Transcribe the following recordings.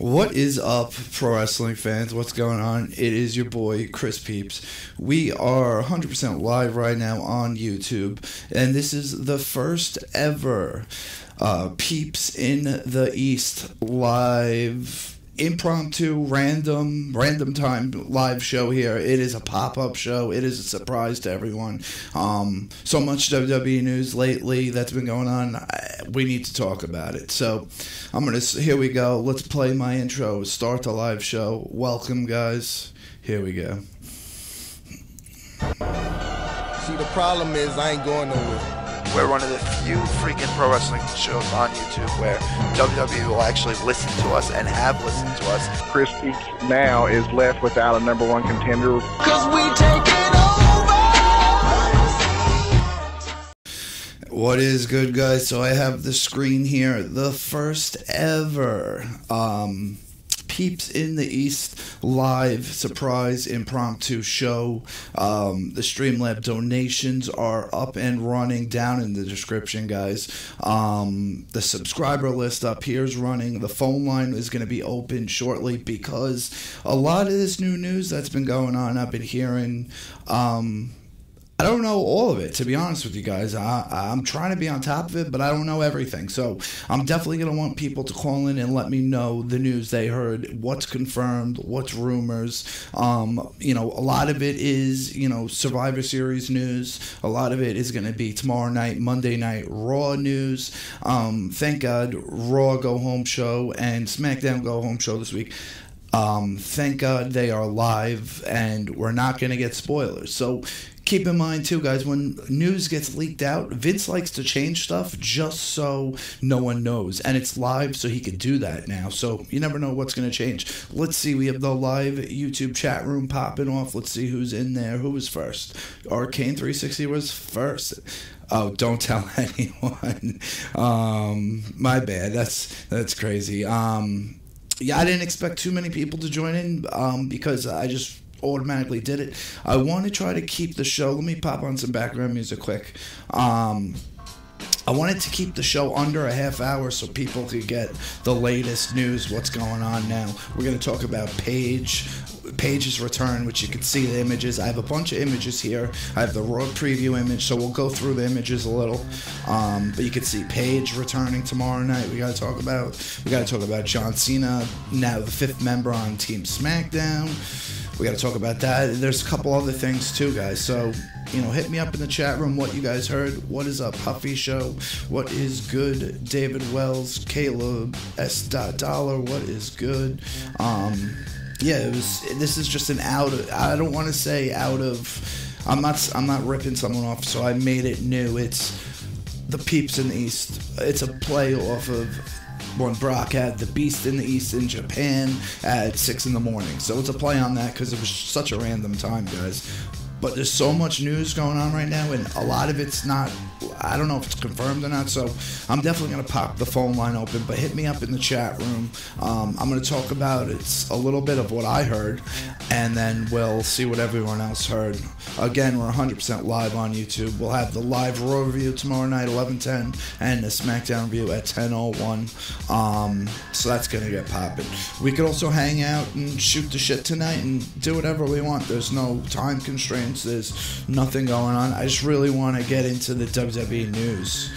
What is up, pro wrestling fans? What's going on? It is your boy, Chris Peepz. We are 100% live right now on YouTube, and this is the first ever Peepz in the East live impromptu random time live show here. It is a pop-up show. It is a surprise to everyone. So much WWE news lately that's been going on. We need to talk about it. So here we go. Let's play my intro. Start the live show. Welcome, guys. Here we go. See, the problem is I ain't going nowhere. We're one of the few freaking pro wrestling shows on YouTube where WWE will actually listen to us and have listened to us. Chris Peepz now is left without a number one contender. Cause we take it over! What is good, guys? So I have the screen here. The first ever Peepz in the East live surprise impromptu show. The Streamlab donations are up and running down in the description, guys. The subscriber list up here is running. The phone line is going to be open shortly because a lot of this new news that's been going on, I've been hearing. I don't know all of it, to be honest with you guys. I'm trying to be on top of it, but I don't know everything. So I'm definitely going to want people to call in and let me know the news they heard, what's confirmed, what's rumors. A lot of it is, Survivor Series news. A lot of it is going to be tomorrow night, Monday night Raw news. Thank God, Raw Go Home show and SmackDown Go Home show this week. Thank God they are live and we're not going to get spoilers. So keep in mind, too, guys, when news gets leaked out, Vince likes to change stuff just so no one knows. And it's live, so he could do that now. So you never know what's going to change. Let's see. We have the live YouTube chat room popping off. Let's see who's in there. Who was first? Arcane 360 was first. Oh, don't tell anyone. My bad. That's crazy. Yeah, I didn't expect too many people to join in because I just automatically did it. I want to try to keep the show. Let me pop on some background music quick. I wanted to keep the show under a half hour so people could get the latest news, what's going on now. We're going to talk about Paige's return, which you can see the images. I have a bunch of images here. I have the Raw preview image, so we'll go through the images a little. But you can see Paige returning tomorrow night. We got to talk about John Cena, now the 5th member on Team SmackDown. We got to talk about that. There's a couple other things too, guys. So, hit me up in the chat room what you guys heard. What is up, Puffy Show? What is good? David Wells, Caleb S. Dollar. What is good? This is just I don't want to say out of. I'm not ripping someone off, so I made it new. It's the Peepz in the East. It's a play off of when Brock had the Beast in the East in Japan at 6 in the morning. So it's a play on that because it was such a random time, guys. But there's so much news going on right now, and a lot of it's not, I don't know if it's confirmed or not, so I'm definitely going to pop the phone line open, but hit me up in the chat room. I'm going to talk about a little bit of what I heard, and then we'll see what everyone else heard. Again, we're 100% live on YouTube. We'll have the live Raw review tomorrow night, 11:10, and the SmackDown review at 10:01. So that's going to get popping. We could also hang out and shoot the shit tonight and do whatever we want. There's no time constraints. There's nothing going on. I just really want to get into the WWE news.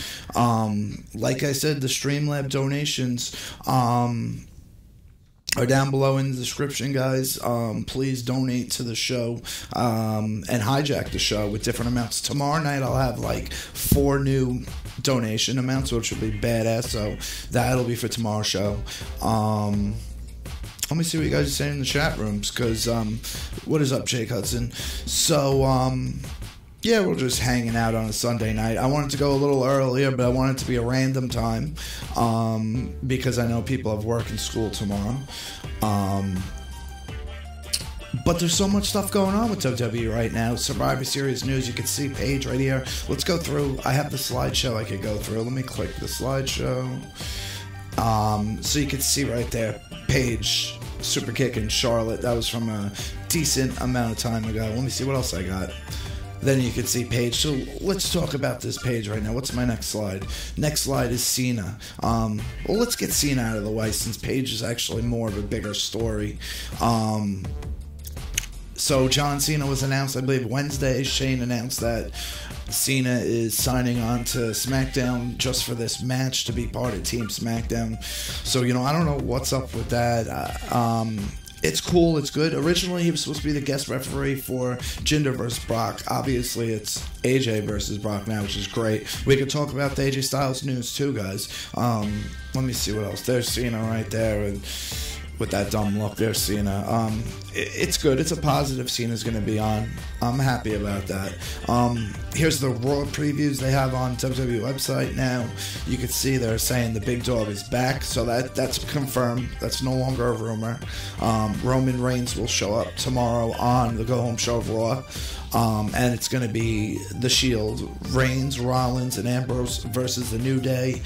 Like I said, the Streamlab donations are down below in the description, guys. Please donate to the show and hijack the show with different amounts. Tomorrow night I'll have like 4 new donation amounts, which will be badass. So that'll be for tomorrow's show. Let me see what you guys are saying in the chat rooms, because, what is up, Jake Hudson? So, we're just hanging out on a Sunday night. I wanted to go a little earlier, but I want it to be a random time, because I know people have work and school tomorrow. But there's so much stuff going on with WWE right now. Survivor Series news, you can see Paige right here. Let's go through. I have the slideshow I could go through. Let me click the slideshow. So you can see right there, Paige super kicking Charlotte. That was from a decent amount of time ago. Let me see what else I got. then you can see Paige. So let's talk about this page right now. What's my next slide? Next slide is Cena. Well, let's get Cena out of the way since Paige is actually more of a bigger story. So John Cena was announced, I believe, Wednesday. Shane announced that Cena is signing on to SmackDown just for this match to be part of Team SmackDown. So, I don't know what's up with that. It's cool. It's good. Originally, he was supposed to be the guest referee for Jinder versus Brock. Obviously, it's AJ versus Brock now, which is great. We could talk about the AJ Styles news too, guys. Let me see what else. There's Cena right there, and with that dumb look, there's Cena. It's good. It's a positive. Cena's going to be on. I'm happy about that. Here's the Raw previews they have on WWE website now. You can see they're saying the big dog is back, so that's confirmed. That's no longer a rumor. Roman Reigns will show up tomorrow on the Go Home Show of Raw. And it's going to be the Shield, Reigns, Rollins, and Ambrose versus the New Day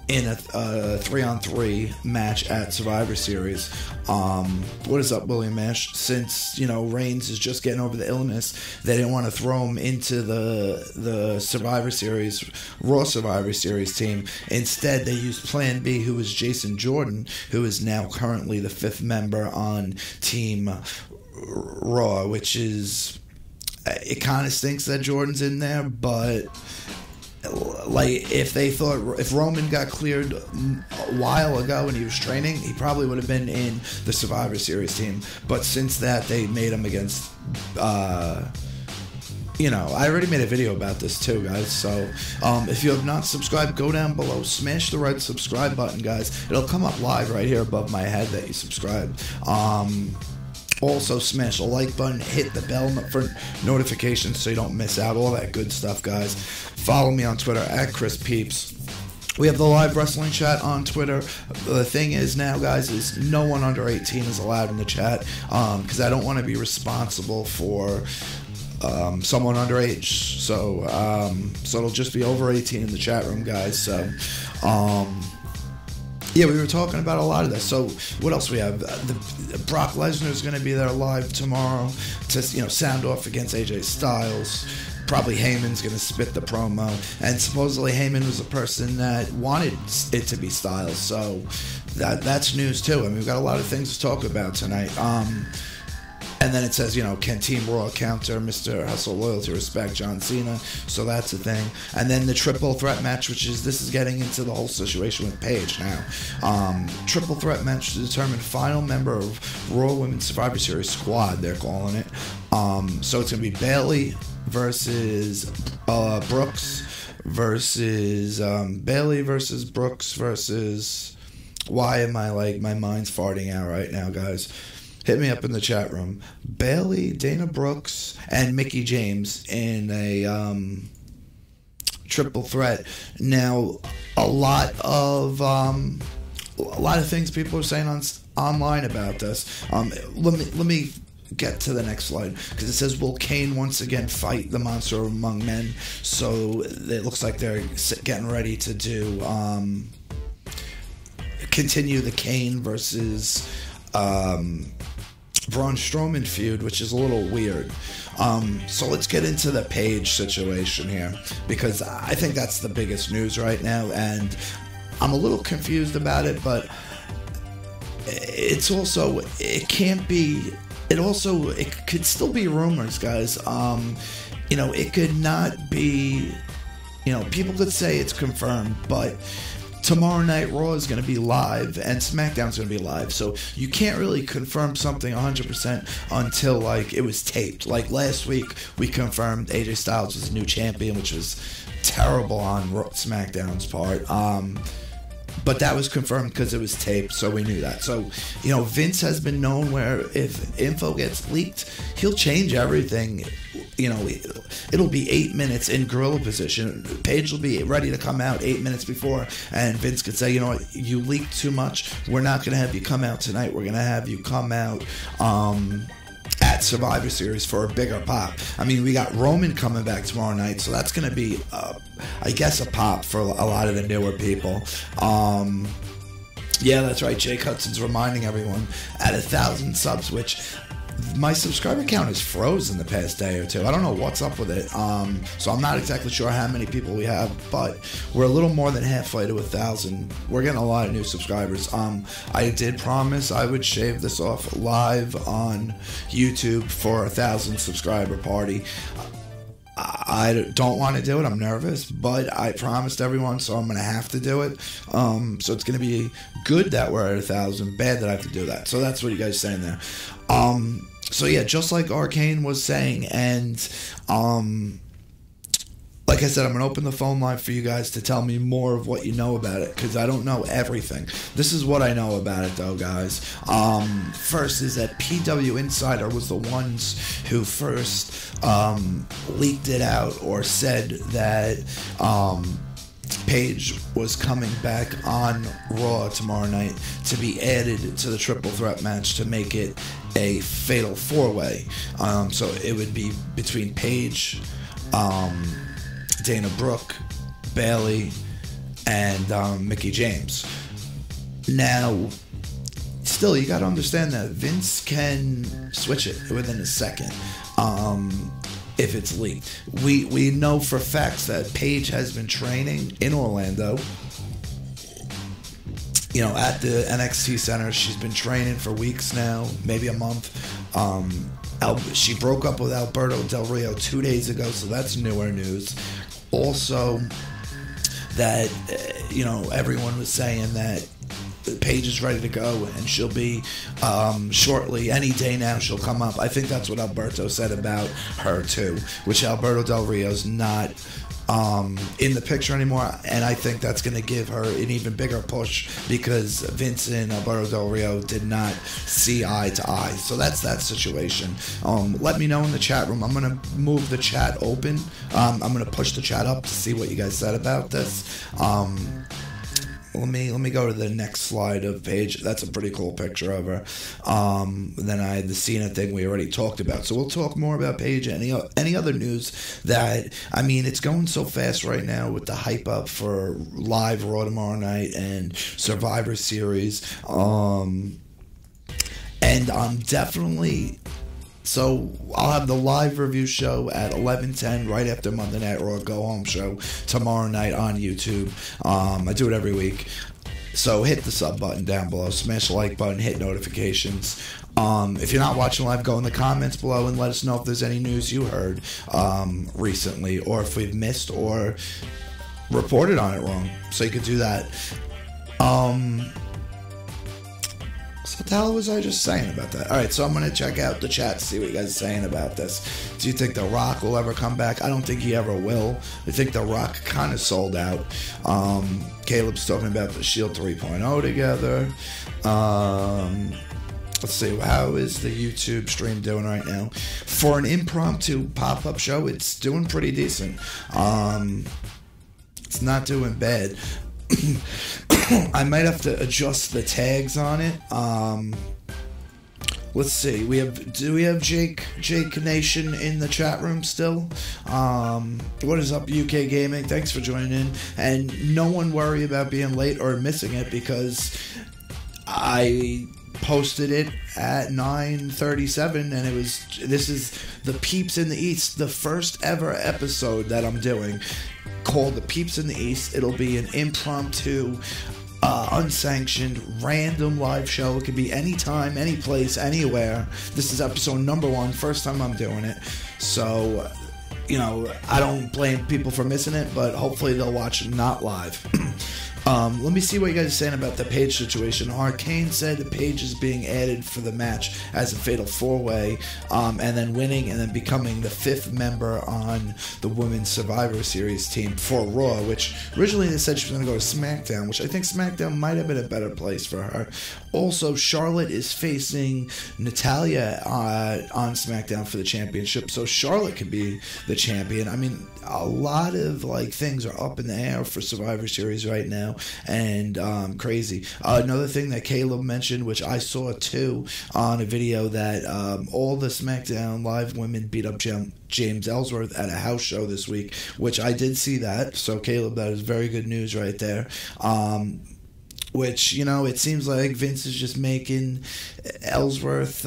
in a 3-on-3 match at Survivor Series. What is up, William Ash? Since, Reigns is just getting over the illness, they didn't want to throw him into the Survivor Series, Raw Survivor Series team. Instead, they used Plan B, who is Jason Jordan, who is now currently the 5th member on Team Raw, which is... It kind of stinks that Jordan's in there, but... if Roman got cleared a while ago and he was training, he probably would have been in the Survivor Series team. But since that, they made him against, I already made a video about this too, guys. So if you have not subscribed, go down below, smash the red subscribe button, guys. It'll come up live right here above my head that you subscribed. Also, smash the like button, hit the bell for notifications so you don't miss out. All that good stuff, guys. Follow me on Twitter at Chris Peepz. We have the live wrestling chat on Twitter. The thing is now, guys, is no one under 18 is allowed in the chat because I don't want to be responsible for someone underage. So it'll just be over 18 in the chat room, guys. So, yeah, we were talking about a lot of this. So what else we have? Brock Lesnar is going to be there live tomorrow to sound off against AJ Styles. Probably Heyman's going to spit the promo. And supposedly Heyman was a person that wanted it to be Styles. So that's news too. I mean, we've got a lot of things to talk about tonight. And then it says, can Team Raw counter Mr. Hustle, Loyalty, Respect, John Cena? So that's a thing. And then the triple threat match, this is getting into the whole situation with Paige now. Triple threat match to determine final member of Raw Women's Survivor Series squad, they're calling it. So it's going to be Bayley versus Brooks versus Bayley versus Brooks versus... Why am I my mind's farting out right now, guys? Hit me up in the chat room. Bayley, Dana Brooks, and Mickie James in a triple threat. Now, a lot of things people are saying online about this. Let me get to the next slide because it says, will Kane once again fight the monster among men? So it looks like they're getting ready to do continue the Kane versus Braun Strowman feud, which is a little weird. So let's get into the Paige situation here also I think that's the biggest news right now, and I'm a little confused about it, but it could still be rumors, guys. It could not be, people could say it's confirmed, but tomorrow night Raw is going to be live and SmackDown's going to be live, so you can't really confirm something 100% until it was taped. Last week we confirmed AJ Styles was the new champion, which was terrible on SmackDown's part. But that was confirmed because it was taped, so we knew that. So, Vince has been known where if info gets leaked, he'll change everything. It'll be 8 minutes in gorilla position. Paige will be ready to come out 8 minutes before, and Vince could say, you leaked too much. We're not going to have you come out tonight. We're going to have you come out at Survivor Series for a bigger pop. I mean, we got Roman coming back tomorrow night, so that's going to be, I guess, a pop for a lot of the newer people. Yeah, that's right. Jake Hudson's reminding everyone at 1,000 subs, which my subscriber count has frozen the past day or two. I don't know what's up with it. So I'm not exactly sure how many people we have, but we're a little more than halfway to 1,000. We're getting a lot of new subscribers. I did promise I would shave this off live on YouTube for 1,000 subscriber party. I don't want to do it. I'm nervous, but I promised everyone, so I'm going to have to do it. So it's going to be good that we're at 1,000. Bad that I have to do that. So that's what you guys are saying there. So yeah, just like Arcane was saying, and like I said, I'm going to open the phone line for you guys to tell me more of what you know about it, because I don't know everything. This is what I know about it, though, guys. First is that PW Insider was the ones who first leaked it out, or said that Paige was coming back on Raw tomorrow night to be added to the triple threat match to make it a fatal four-way. So it would be between Paige, Dana Brooke, Bailey, and Mickie James. Now, still, you got to understand that Vince can switch it within a second if it's leaked. We know for facts that Paige has been training in Orlando, you know, at the NXT Center. She's been training for weeks now, maybe a month. She broke up with Alberto Del Rio 2 days ago, so that's newer news. Also, that, you know, everyone was saying that Paige is ready to go, and she'll be shortly, any day now, she'll come up. I think that's what Alberto said about her, too, which Alberto Del Rio's not in the picture anymore, and I think that's going to give her an even bigger push, because Vince and Alberto Del Rio did not see eye to eye. So that's that situation. Let me know in the chat room. I'm going to move the chat open. I'm going to push the chat up to see what you guys said about this. Let me go to the next slide of Paige. That's a pretty cool picture of her. Then I had the Cena thing we already talked about. So we'll talk more about Paige. Any other news that, I mean, it's going so fast right now with the hype up for live Raw tomorrow night and Survivor Series. And I'm definitely... So I'll have the live review show at 11:10 right after Monday Night Raw Go Home show tomorrow night on YouTube. I do it every week. So hit the sub button down below, smash the like button, hit notifications. If you're not watching live, go in the comments below and let us know if there's any news you heard recently, or if we've missed or reported on it wrong. So you could do that. What the hell was I just saying about that? Alright, so I'm going to check out the chat to see what you guys are saying about this. Do you think The Rock will ever come back? I don't think he ever will. I think The Rock kind of sold out. Caleb's talking about the Shield 3.0 together. Let's see, how is the YouTube stream doing right now? For an impromptu pop-up show, it's doing pretty decent. It's not doing bad. I might have to adjust the tags on it. Let's see. Do we have Jake Nation in the chat room still? What is up, UK Gaming? Thanks for joining in. And no one worry about being late or missing it, because I posted it at 9:37, and this is the Peepz in the East, the first ever episode that I'm doing, called the Peepz in the East. It'll be an impromptu, unsanctioned, random live show. It could be anytime, any place, anywhere. This is episode number 1, first time I'm doing it. So, you know, I don't blame people for missing it, but hopefully they'll watch it not live. Let me see what you guys are saying about the Paige situation. Arcane said that Paige is being added for the match as a fatal 4-way, and then winning and then becoming the 5th member on the Women's Survivor Series team for Raw, which originally they said she was going to go to SmackDown, which I think SmackDown might have been a better place for her. Also, Charlotte is facing Natalya on SmackDown for the championship, so Charlotte could be the champion. I mean, a lot of things are up in the air for Survivor Series right now, and crazy. Another thing that Caleb mentioned, which I saw too on a video, that all the SmackDown Live women beat up James Ellsworth at a house show this week, which I did see that. So Caleb, that is very good news right there. Which, you know, it seems like Vince is just making Ellsworth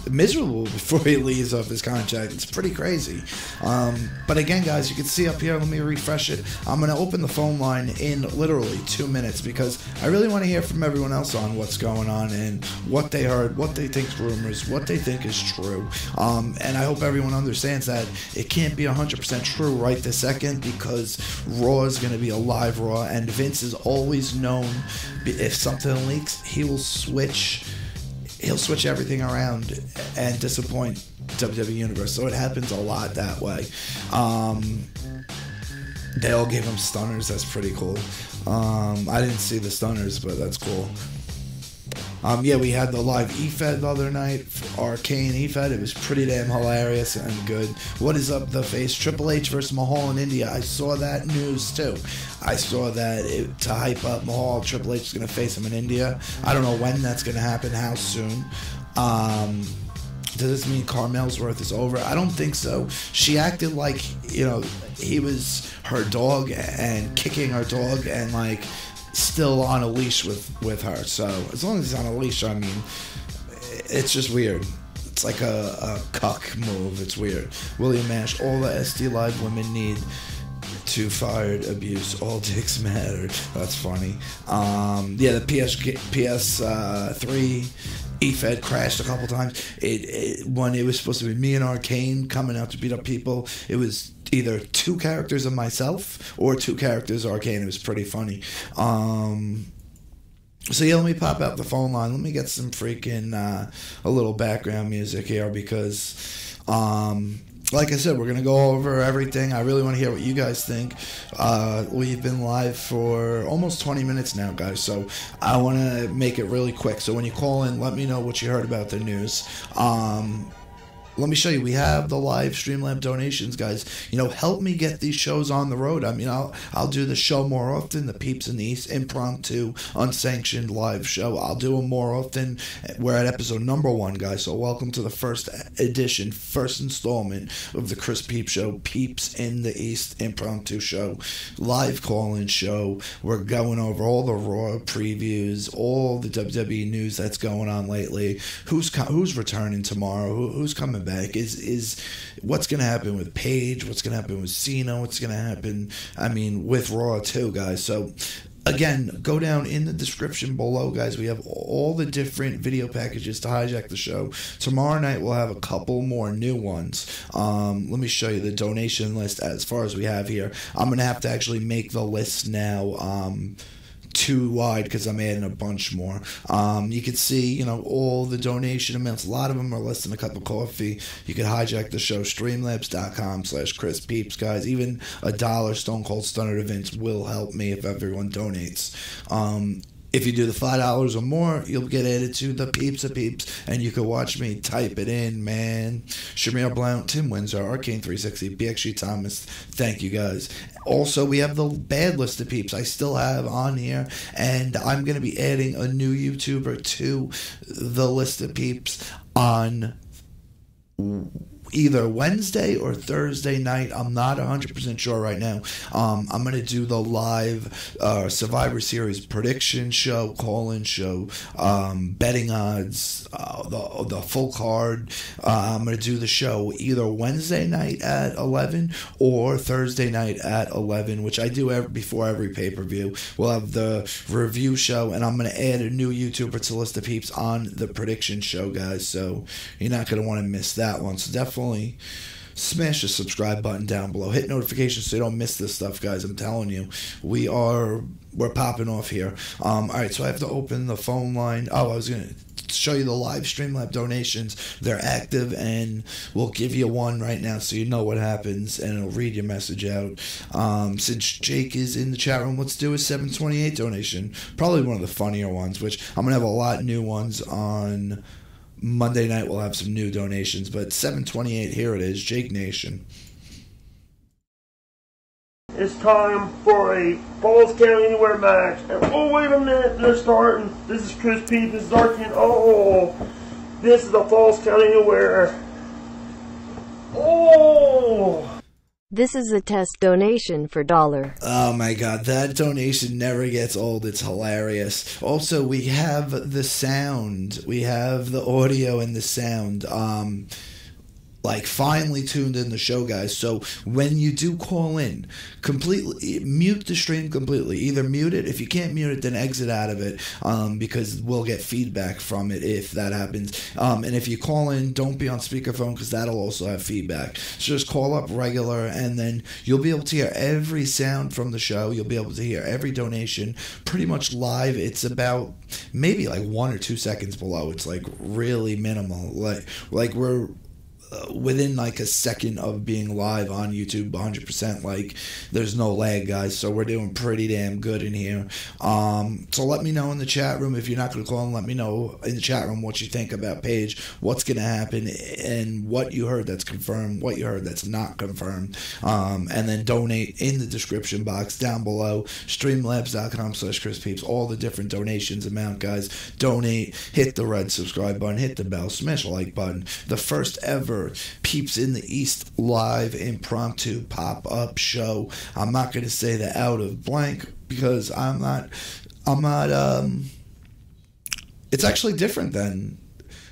miserable before he leaves off his contract. It's pretty crazy. But again, guys, you can see up here, let me refresh it. I'm going to open the phone line in literally 2 minutes because I really want to hear from everyone else on what's going on and what they heard, what they think is rumors, what they think is true. And I hope everyone understands that it can't be 100% true right this second because Raw is going to be a live Raw, and Vince is always known, if something leaks, he will switch everything around and disappoint WWE Universe. So it happens a lot that way. They all gave him stunners. That's pretty cool. I didn't see the stunners, but that's cool. Yeah, we had the live E-Fed the other night, Arcane E-Fed. It was pretty damn hilarious and good. What is up, the face? Triple H versus Mahal in India. I saw that news too. I saw that to hype up Mahal, Triple H is going to face him in India. I don't know when that's going to happen, how soon. Does this mean Carmel's worth is over? I don't think so. She acted like, he was her dog and kicking her dog and like still on a leash with her. So as long as he's on a leash, I mean, it's just weird. It's like a cuck move. It's weird. William Ash, all the SD Live women need to fired abuse. All dicks matter. That's funny. Yeah, the PS3 E-Fed crashed a couple times. When it was supposed to be me and Arcane coming out to beat up people, it was either 2 characters of myself or 2 characters of Arcane. It was pretty funny. So yeah, let me pop out the phone line. Let me get some freaking a little background music here because like I said, we're going to go over everything. I really want to hear what you guys think. We've been live for almost 20 minutes now, guys, so I want to make it really quick. So when you call in, let me know what you heard about the news. Let me show you. We have the live Streamlab donations, guys. Help me get these shows on the road. I mean, I'll do the show more often. The Peepz in the East impromptu, unsanctioned live show. I'll do them more often. We're at episode number 1, guys. So welcome to the first edition, first installment of the Chris Peepz Show, Peepz in the East impromptu show, live call-in show. We're going over all the Raw previews, all the WWE news that's going on lately. Who's returning tomorrow? Who's coming back? Is what's going to happen with Paige? What's going to happen with Cena? What's going to happen, with Raw too, guys? So again, go down in the description below, guys. We have all the different video packages to hijack the show. Tomorrow night we'll have a couple more new ones. Let me show you the donation list as far as we have here. I'm going to have to actually make the list now too wide because I'm adding a bunch more. You can see, all the donation amounts. A lot of them are less than a cup of coffee. You can hijack the show, streamlabs.com/Chris Peepz, guys. Even $1 Stone Cold Stunner events will help me if everyone donates. If you do the $5 or more, you'll get added to the Peepz of Peepz, and you can watch me type it in, man. Shamir Blount, Tim Windsor, Arcane 360, BXG Thomas. Thank you, guys. Also, we have the bad list of Peepz I still have on here, and I'm going to be adding a new YouTuber to the list of Peepz on either Wednesday or Thursday night. I'm not 100% sure right now. I'm going to do the live Survivor Series prediction show, call-in show, betting odds, the full card. I'm going to do the show either Wednesday night at 11 or Thursday night at 11, which I do before every pay-per-view. We'll have the review show, and I'm going to add a new YouTuber to list of Peeps on the prediction show, guys, so you're not going to want to miss that one. So definitely smash the subscribe button down below. Hit notifications so you don't miss this stuff, guys. I'm telling you, we're popping off here. Alright, so I have to open the phone line. I was going to show you the live Streamlab donations. They're active, and we'll give you one right now so you know what happens, and it'll read your message out. Since Jake is in the chat room, let's do a 728 donation. Probably one of the funnier ones, which I'm going to have a lot new ones on Monday night. We'll have some new donations, but 728, here it is, Jake Nation. It's time for a Falls Count Anywhere match. And oh, wait a minute, they're starting. This is Chris Peepz, this is Arcane. Oh, this is the Falls Count Anywhere. Oh! This is a test donation for $1. Oh my god, that donation never gets old. It's hilarious. Also, we have the sound. We have the audio and the sound. Like finely tuned in the show, guys. So when you do call in, completely mute the stream completely. Either mute it. If you can't mute it, then exit out of it, because we'll get feedback from it if that happens. And if you call in, don't be on speakerphone because that'll also have feedback. So just call up regular, and then you'll be able to hear every sound from the show. You'll be able to hear every donation pretty much live. It's about maybe like 1 or 2 seconds below. It's like really minimal. Like we're within like a second of being live on YouTube, 100%. Like there's no lag, guys, so we're doing pretty damn good in here. So let me know in the chat room if you're not going to call in. Let me know in the chat room what you think about Paige, what's going to happen, and what you heard that's confirmed, what you heard that's not confirmed. And then donate in the description box down below, streamlabs.com/Chris Peepz. All the different donations amount, guys. Donate, hit the red subscribe button, hit the bell, smash the like button. The first ever Peepz in the East live impromptu pop-up show. I'm not going to say the out of blank because I'm not it's actually different than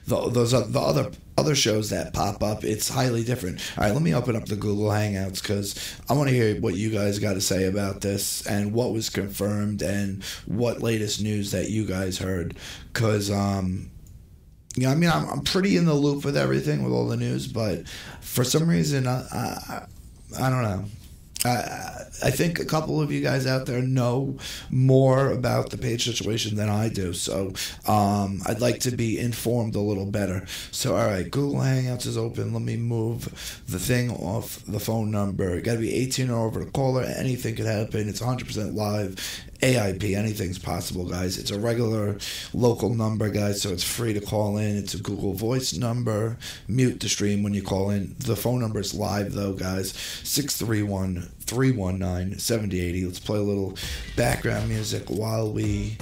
the other shows that pop up. It's highly different. All right, let me open up the Google Hangouts because I want to hear what you guys got to say about this and what was confirmed and what latest news that you guys heard, because you know, I mean, I'm pretty in the loop with everything, with all the news, but for some reason, I don't know. I think a couple of you guys out there know more about the Paige situation than I do, so I'd like to be informed a little better. So, all right, Google Hangouts is open. Let me move the thing off the phone number. It got to be 18 or over to caller. Anything could happen. It's 100% live. AIP, anything's possible, guys. It's a regular local number, guys, so it's free to call in. It's a Google Voice number. Mute the stream when you call in. The phone number is live, though, guys. 631-319-7080. Let's play a little background music while we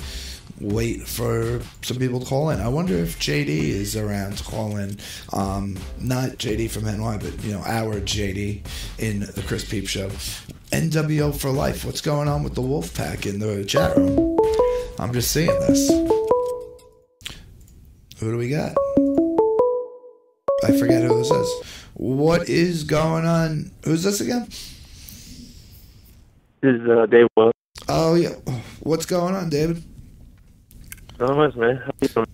wait for some people to call in. I wonder if JD is around to call in. Not JD from NY, but, you know, our JD in the Chris Peepz Show. NWO for life. What's going on with the Wolf Pack in the chat room? I'm just seeing this. Who do we got? I forget who this is. What is going on? Who's this again? This is Dave Wells. Oh, yeah. What's going on, David? Not much, man. How you doing?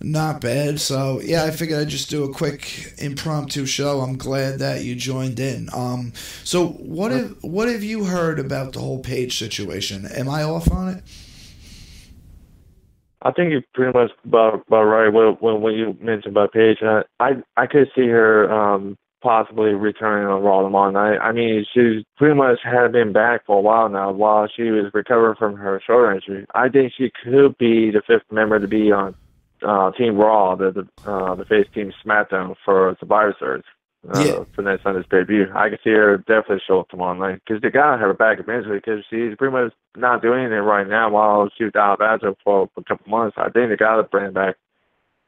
Not bad. So, yeah, I figured I'd just do a quick impromptu show. I'm glad that you joined in. So what have you heard about the whole Paige situation? Am I off on it? I think you're pretty much about right when you mentioned about Paige. I could see her possibly returning on Raw tomorrow night. I mean, she's pretty much had been back for a while now while she was recovering from her shoulder injury. I think she could be the fifth member to be on Team Raw, the face Team SmackDown for Survivor Series for next Sunday's pay-per-view. I can see her definitely show up tomorrow night because they got to have her back eventually because she's pretty much not doing anything right now while she was out of action for a couple months. I think they got to bring her back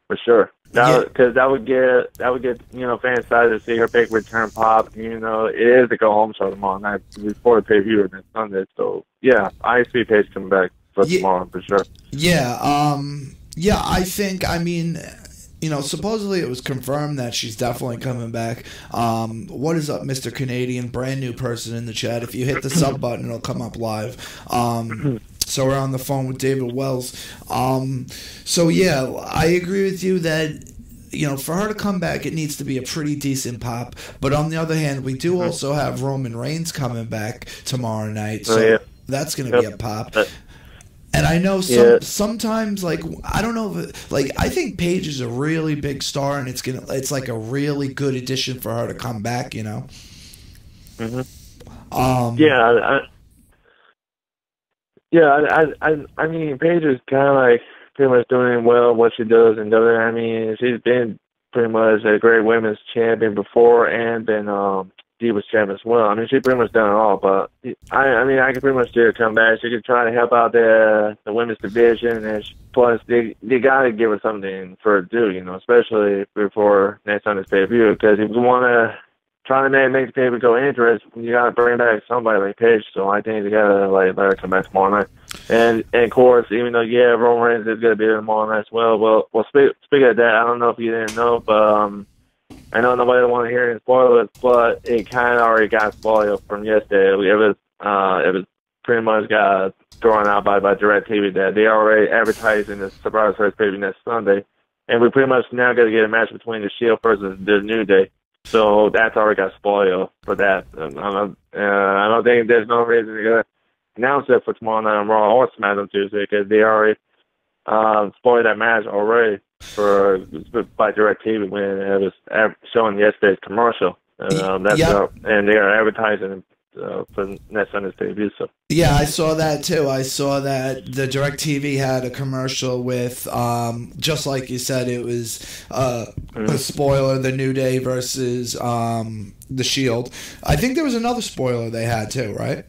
for sure. Because that would get fans excited to see her big return pop. You know, it is the go home show tomorrow night before the pay-per-view next Sunday. So yeah, I see Paige coming back for tomorrow for sure. Yeah. Yeah, I think, I mean, you know, supposedly it was confirmed that she's definitely coming back. What is up, Mr. Canadian? Brand new person in the chat. If you hit the sub button, it'll come up live. So we're on the phone with David Wells. So, yeah, I agree with you that, you know, for her to come back, it needs to be a pretty decent pop. But on the other hand, we do also have Roman Reigns coming back tomorrow night. So that's going to be a pop. And I know sometimes, like, I don't know if I think Paige is a really big star, and it's like a really good addition for her to come back, you know. I mean, Paige is kind of like pretty much doing well what she does in WWE. I mean, she's been pretty much a great women's champion before and been Divas champ as well. I mean, she pretty much done it all, but I mean, I can pretty much see her come back. She could try to help out the women's division, and plus they got to give her something for her to do, you know, especially before next Sunday's pay-per-view, because if you want to trying to make the paper go interest, you gotta bring back somebody like Paige. So I think they gotta let her come back tomorrow night. And of course, even though Roman Reigns is gonna be there tomorrow night as well. Well, speaking of that, I don't know if you didn't know, but I know nobody want to hear any spoilers, but it kind of already got spoiled from yesterday. It was pretty much got thrown out by DirecTV that they already advertising the Survivor Series pay next Sunday, and we pretty much now got to get a match between the Shield versus the New Day. So that's already got spoiled for that. I don't think there's no reason to announce it for tomorrow night on Raw or SmackDown Tuesday because they already spoiled that match already by DirecTV when it was showing yesterday's commercial. And they are advertising for next Sunday's debut. So. Yeah, I saw that too. I saw that the DirecTV had a commercial with, just like you said, it was a spoiler, the New Day versus the Shield. I think there was another spoiler they had too, right?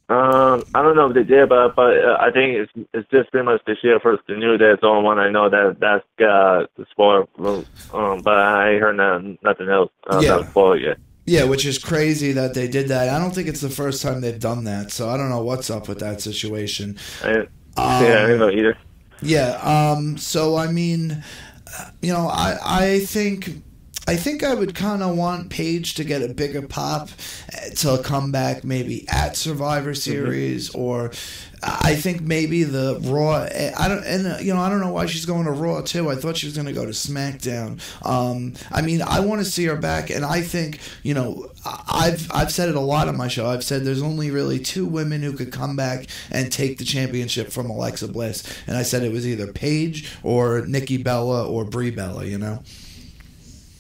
I don't know if they did, but I think it's just pretty much the Shield versus the New Day. It's the only one I know that's got the spoiler. But I ain't heard nothing else about spoiler yet. Yeah, which is crazy that they did that. I don't think it's the first time they've done that, so I don't know what's up with that situation. I don't know either. Yeah, so I mean, I think I would kind of want Paige to get a bigger pop to come back maybe at Survivor Series or I think maybe the Raw. I don't know why she's going to Raw too. I thought she was going to go to SmackDown. I mean, I want to see her back, and I think I've said it a lot on my show. I've said there's only really two women who could come back and take the championship from Alexa Bliss, and I said it was either Paige or Nikki Bella or Brie Bella.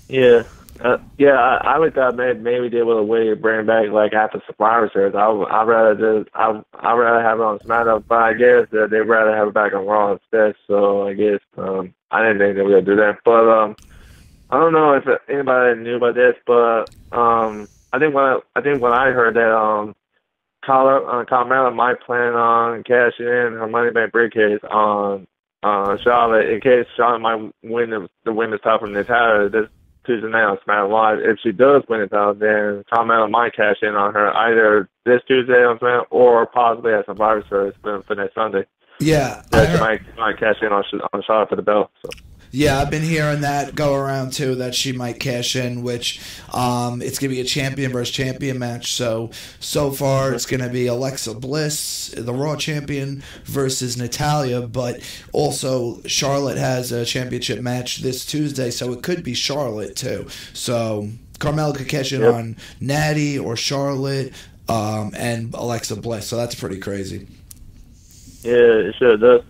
Yeah. I would thought maybe they would have waited to bring it back like after Survivor Series. I'd rather have it on SmackDown, but I guess they'd rather have it back on Raw instead. So I guess I didn't think they were gonna do that. But I don't know if anybody knew about this, but I think when I heard that Carmella might plan on cashing in her Money Bank briefcase on Charlotte in case Charlotte might win the women's title from Natalia this Tuesday night on SmackDown Live. If she does win the title, then Carmella might cash in on her either this Tuesday on SmackDown or possibly at Survivor Series for next Sunday. Yeah, she might cash in on Charlotte for the belt. So. Yeah, I've been hearing that go around too, that she might cash in, which it's going to be a champion versus champion match. So far it's going to be Alexa Bliss, the Raw champion, versus Natalia, but also Charlotte has a championship match this Tuesday, so it could be Charlotte too. So Carmella could cash in on Natty or Charlotte and Alexa Bliss, so that's pretty crazy. Yeah, it sure does.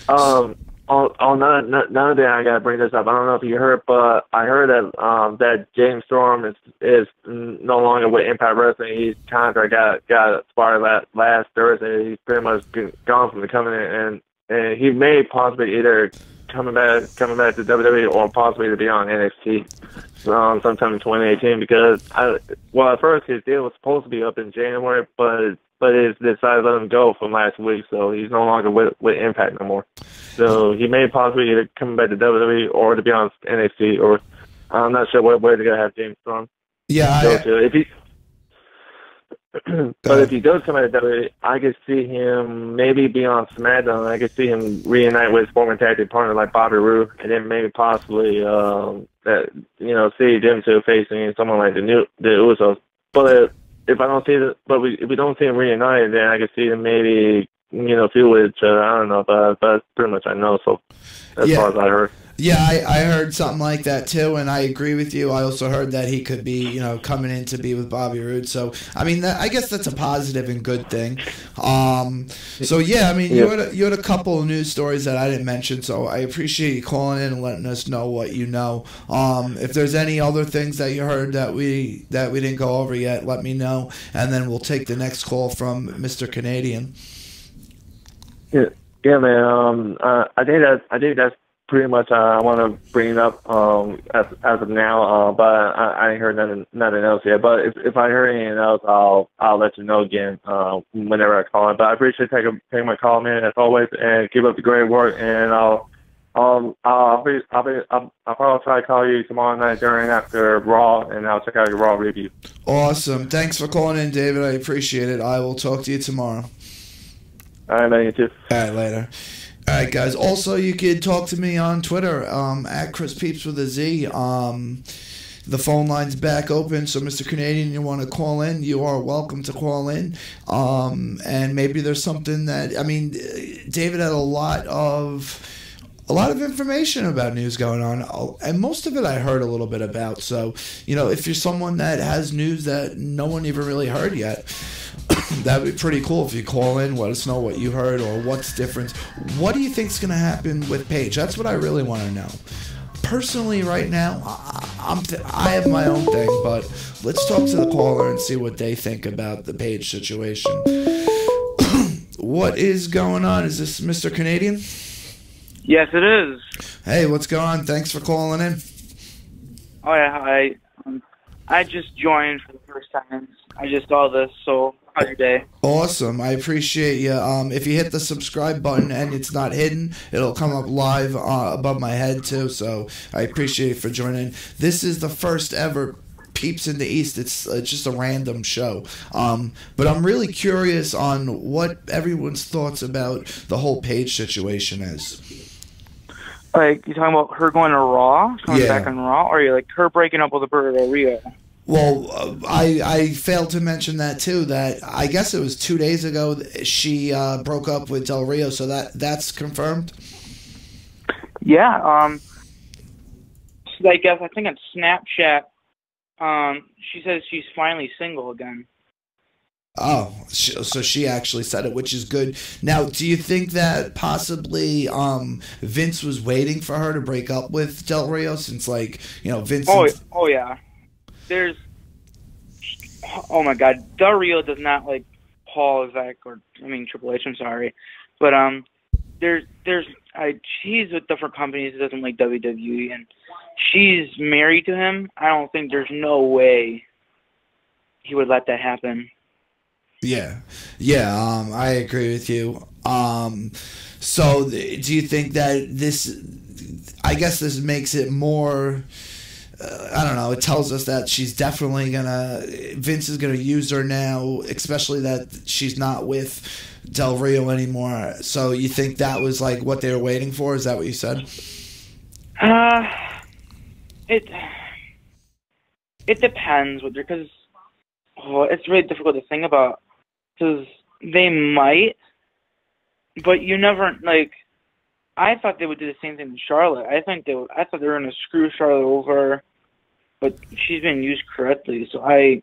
None of that I gotta bring this up. I don't know if you heard, but I heard that James Storm is no longer with Impact Wrestling. His contract got expired last Thursday. He's pretty much gone from the company, and he may possibly either coming back to WWE or possibly to be on NXT sometime in 2018. Because at first his deal was supposed to be up in January, but it's decided to let him go from last week, so he's no longer with Impact no more. So he may possibly either come back to WWE or to be on NXT, or I'm not sure where they're going to have James Storm go to. If he does come back to WWE, I could see him maybe be on SmackDown. I could see him reunite with his former tag team partner like Bobby Roode, and then maybe possibly see them two facing someone like the Usos. But if we don't see him reunited, then I could see them maybe, feud with each other. I don't know, but that's pretty much I know. So as far as I heard. Yeah, I heard something like that too, and I agree with you. I also heard that he could be, coming in to be with Bobby Roode. So, I mean, I guess that's a positive and good thing. You had a couple of news stories that I didn't mention, so I appreciate you calling in and letting us know what you know. If there's any other things that you heard that we didn't go over yet, let me know, and then we'll take the next call from Mr. Canadian. Yeah, man. I think that's pretty much I want to bring it up as of now, but I ain't heard nothing else yet. But if I hear anything else, I'll let you know again whenever I call in. But I appreciate taking my call, man, as always, and keep up the great work. And I'll I'll probably try to call you tomorrow night during after Raw, and I'll check out your Raw review. Awesome. Thanks for calling in, David. I appreciate it. I will talk to you tomorrow. All right, man, you too. All right, later. All right, guys. Also, you can talk to me on Twitter, at Chris Peepz with a Z. The phone line's back open, so Mr. Canadian, you want to call in, you are welcome to call in. And maybe there's something that, I mean, David had a lot of information about news going on, and most of it I heard a little bit about. So, you know, if you're someone that has news that no one even really heard yet, that would be pretty cool if you call in, let us know what you heard or what's different. What do you think's going to happen with Paige? That's what I really want to know. Personally, right now, I have my own thing, but let's talk to the caller and see what they think about the Paige situation. What is going on? Is this Mr. Canadian? Yes, it is. Hey, what's going on? Thanks for calling in. Oh yeah, I just joined for the first time. I just saw this, so how's your day? Awesome. I appreciate you. If you hit the subscribe button and it's not hidden, it'll come up live above my head too. So I appreciate you for joining. This is the first ever Peepz in the East. It's just a random show. But I'm really curious on what everyone's thoughts about the whole Paige situation is. Like, you talking about her going to Raw, coming back on Raw, or you like her breaking up with Roberto Del Rio? Well, I failed to mention that too. That I guess it was 2 days ago she broke up with Del Rio, so that's confirmed. Yeah. I guess I think on Snapchat, she says she's finally single again. Oh, so she actually said it, which is good. Now, do you think that possibly Vince was waiting for her to break up with Del Rio, since, like, you know, Vince? Oh yeah. Oh my God, Del Rio does not like Paul, Zach, Triple H. I'm sorry, but she's with different companies. Doesn't like WWE, and she's married to him. I don't think there's no way he would let that happen. Yeah, I agree with you. So do you think that this? I guess this makes it more. I don't know. It tells us that she's definitely Vince is gonna use her now, especially that she's not with Del Rio anymore. So you think that was like what they were waiting for? Is that what you said? It depends with her, because it's really difficult to think about, because they might, but you never like. I thought they would do the same thing with Charlotte. I thought they were gonna screw Charlotte over, but she's been used correctly. So I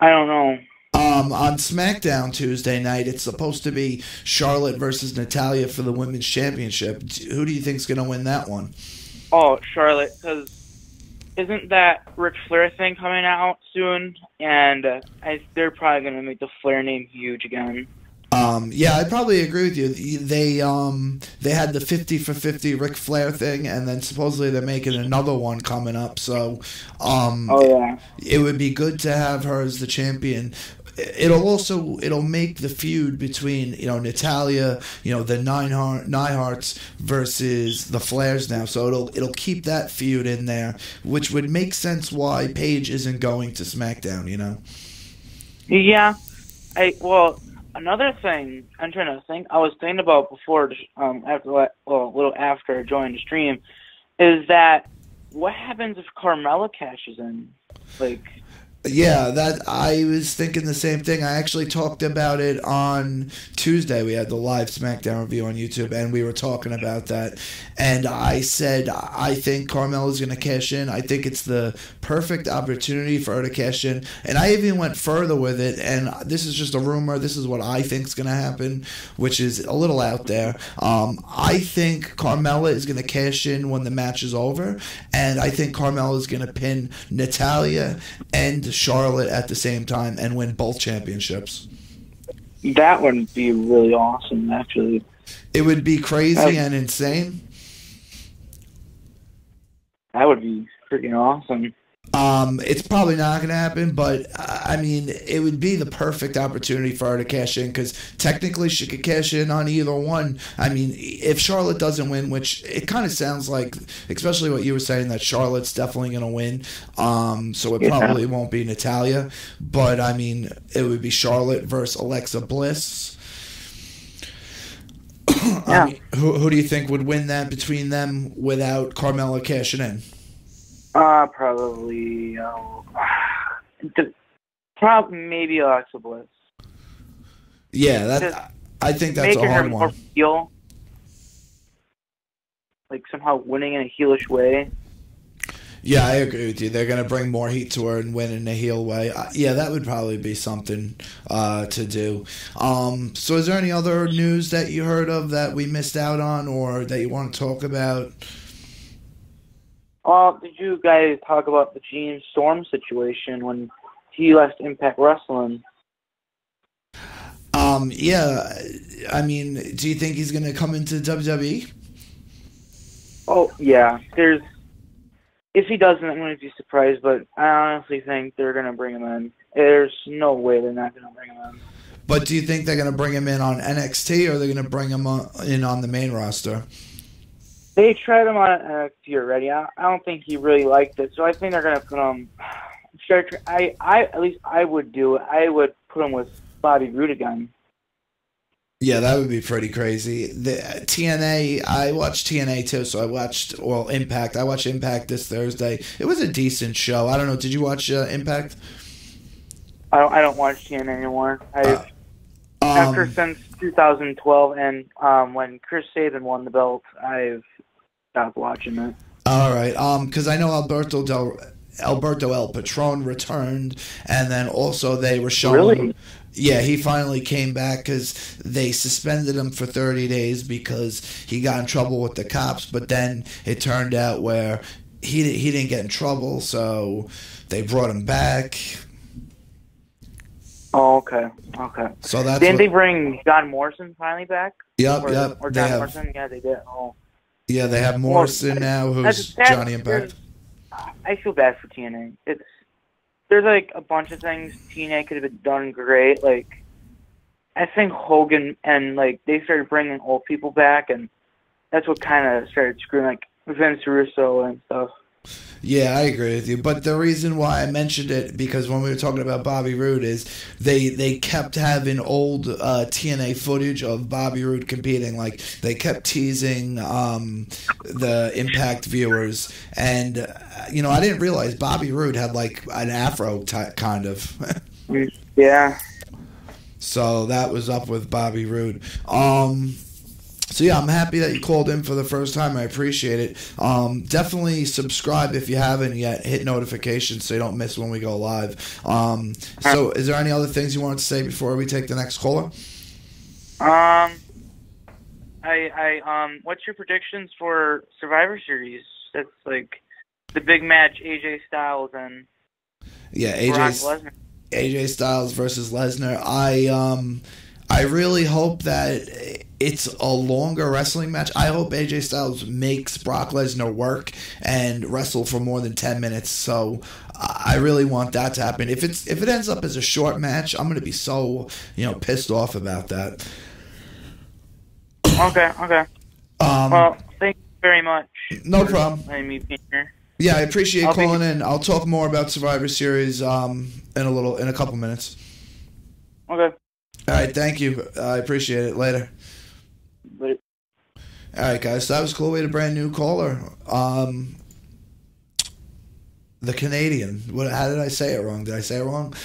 don't know. On SmackDown Tuesday night, it's supposed to be Charlotte versus Natalya for the Women's Championship. Who do you think's gonna win that one? Oh, Charlotte, because isn't that Ric Flair thing coming out soon? And they're probably gonna make the Flair name huge again. Yeah, I probably agree with you. They had the 50 for 50 Ric Flair thing, and then supposedly they're making another one coming up. So, it would be good to have her as the champion. It'll make the feud between, you know, Natalya, you know, the Neidharts versus the Flairs now. So it'll keep that feud in there, which would make sense why Paige isn't going to SmackDown. You know. Yeah, another thing I'm trying to think. I was thinking about before, a little after I joined the stream, is that what happens if Carmella cashes in, like. Yeah, that I was thinking the same thing. I actually talked about it on Tuesday. We had the live SmackDown review on YouTube, and we were talking about that. And I said, I think Carmella's going to cash in. I think it's the perfect opportunity for her to cash in. And I even went further with it, and this is just a rumor. This is what I think is going to happen, which is a little out there. I think Carmella is going to cash in when the match is over, and I think Carmella is going to pin Natalya and Charlotte at the same time and win both championships. That would be really awesome, actually. It would be crazy and insane. That would be freaking awesome. It's probably not going to happen, but I mean, it would be the perfect opportunity for her to cash in because technically she could cash in on either one. I mean, if Charlotte doesn't win, which it kind of sounds like, especially what you were saying, that Charlotte's definitely going to win. So it probably won't be Natalya, but I mean, it would be Charlotte versus Alexa Bliss. I mean, who do you think would win that between them without Carmella cashing in? Probably, maybe Alexa Bliss. Yeah, I think that's a hard one. More heel, like somehow winning in a heelish way. Yeah, I agree with you. They're going to bring more heat to her and win in a heel way. Yeah, that would probably be something to do. So is there any other news that you heard of that we missed out on or that you want to talk about? Did you guys talk about the Gene Storm situation when he left Impact Wrestling? Yeah. I mean, do you think he's going to come into WWE? Oh, yeah. If he doesn't, I'm going to be surprised, but I honestly think they're going to bring him in. There's no way they're not going to bring him in. But do you think they're going to bring him in on NXT or are they going to bring him in on the main roster? They tried him on NXT already. I don't think he really liked it, so I think they're going to put him... at least I would do it. I would put him with Bobby Roode again. Yeah, that would be pretty crazy. The TNA, I watched TNA too, so I watched, Impact. I watched Impact this Thursday. It was a decent show. I don't know, did you watch Impact? I don't watch TNA anymore. Since 2012 and when Chris Sabin won the belt, I've stopped watching it. All right, because I know Alberto El Patron returned, and then also they were showing... Really? Yeah, he finally came back because they suspended him for 30 days because he got in trouble with the cops, but then it turned out where he didn't get in trouble, so they brought him back. Oh, okay. So that's Didn't they bring John Morrison finally back? Yep. Or John Morrison? Yeah, they did. Oh. Yeah, they have Morrison now, who's Johnny Impact. I feel bad for TNA. There's like a bunch of things TNA could have been done great. Like, I think Hogan and like they started bringing old people back, and that's what kind of started screwing like Vince Russo and stuff. Yeah, I agree with you. But the reason why I mentioned it, because when we were talking about Bobby Roode, is they kept having old TNA footage of Bobby Roode competing. Like, they kept teasing the Impact viewers. And, I didn't realize Bobby Roode had, like, an afro kind of. Yeah. So that was up with Bobby Roode. So yeah, I'm happy that you called in for the first time. I appreciate it. Definitely subscribe if you haven't yet. Hit notifications so you don't miss when we go live. So is there any other things you wanted to say before we take the next caller? What's your predictions for Survivor Series? That's like the big match, AJ Styles and Brock Lesnar. AJ Styles versus Lesnar. I really hope that it's a longer wrestling match. I hope AJ Styles makes Brock Lesnar work and wrestle for more than 10 minutes. So I really want that to happen. If it ends up as a short match, I'm going to be so pissed off about that. Okay. Well, thank you very much. No problem. Letting me be here. Yeah, I appreciate calling in. I'll talk more about Survivor Series in a couple minutes. Okay. All right, thank you. I appreciate it. Later. Later. All right, guys. So that was cool. We had a brand new caller. The Canadian. How did I say it wrong? Did I say it wrong?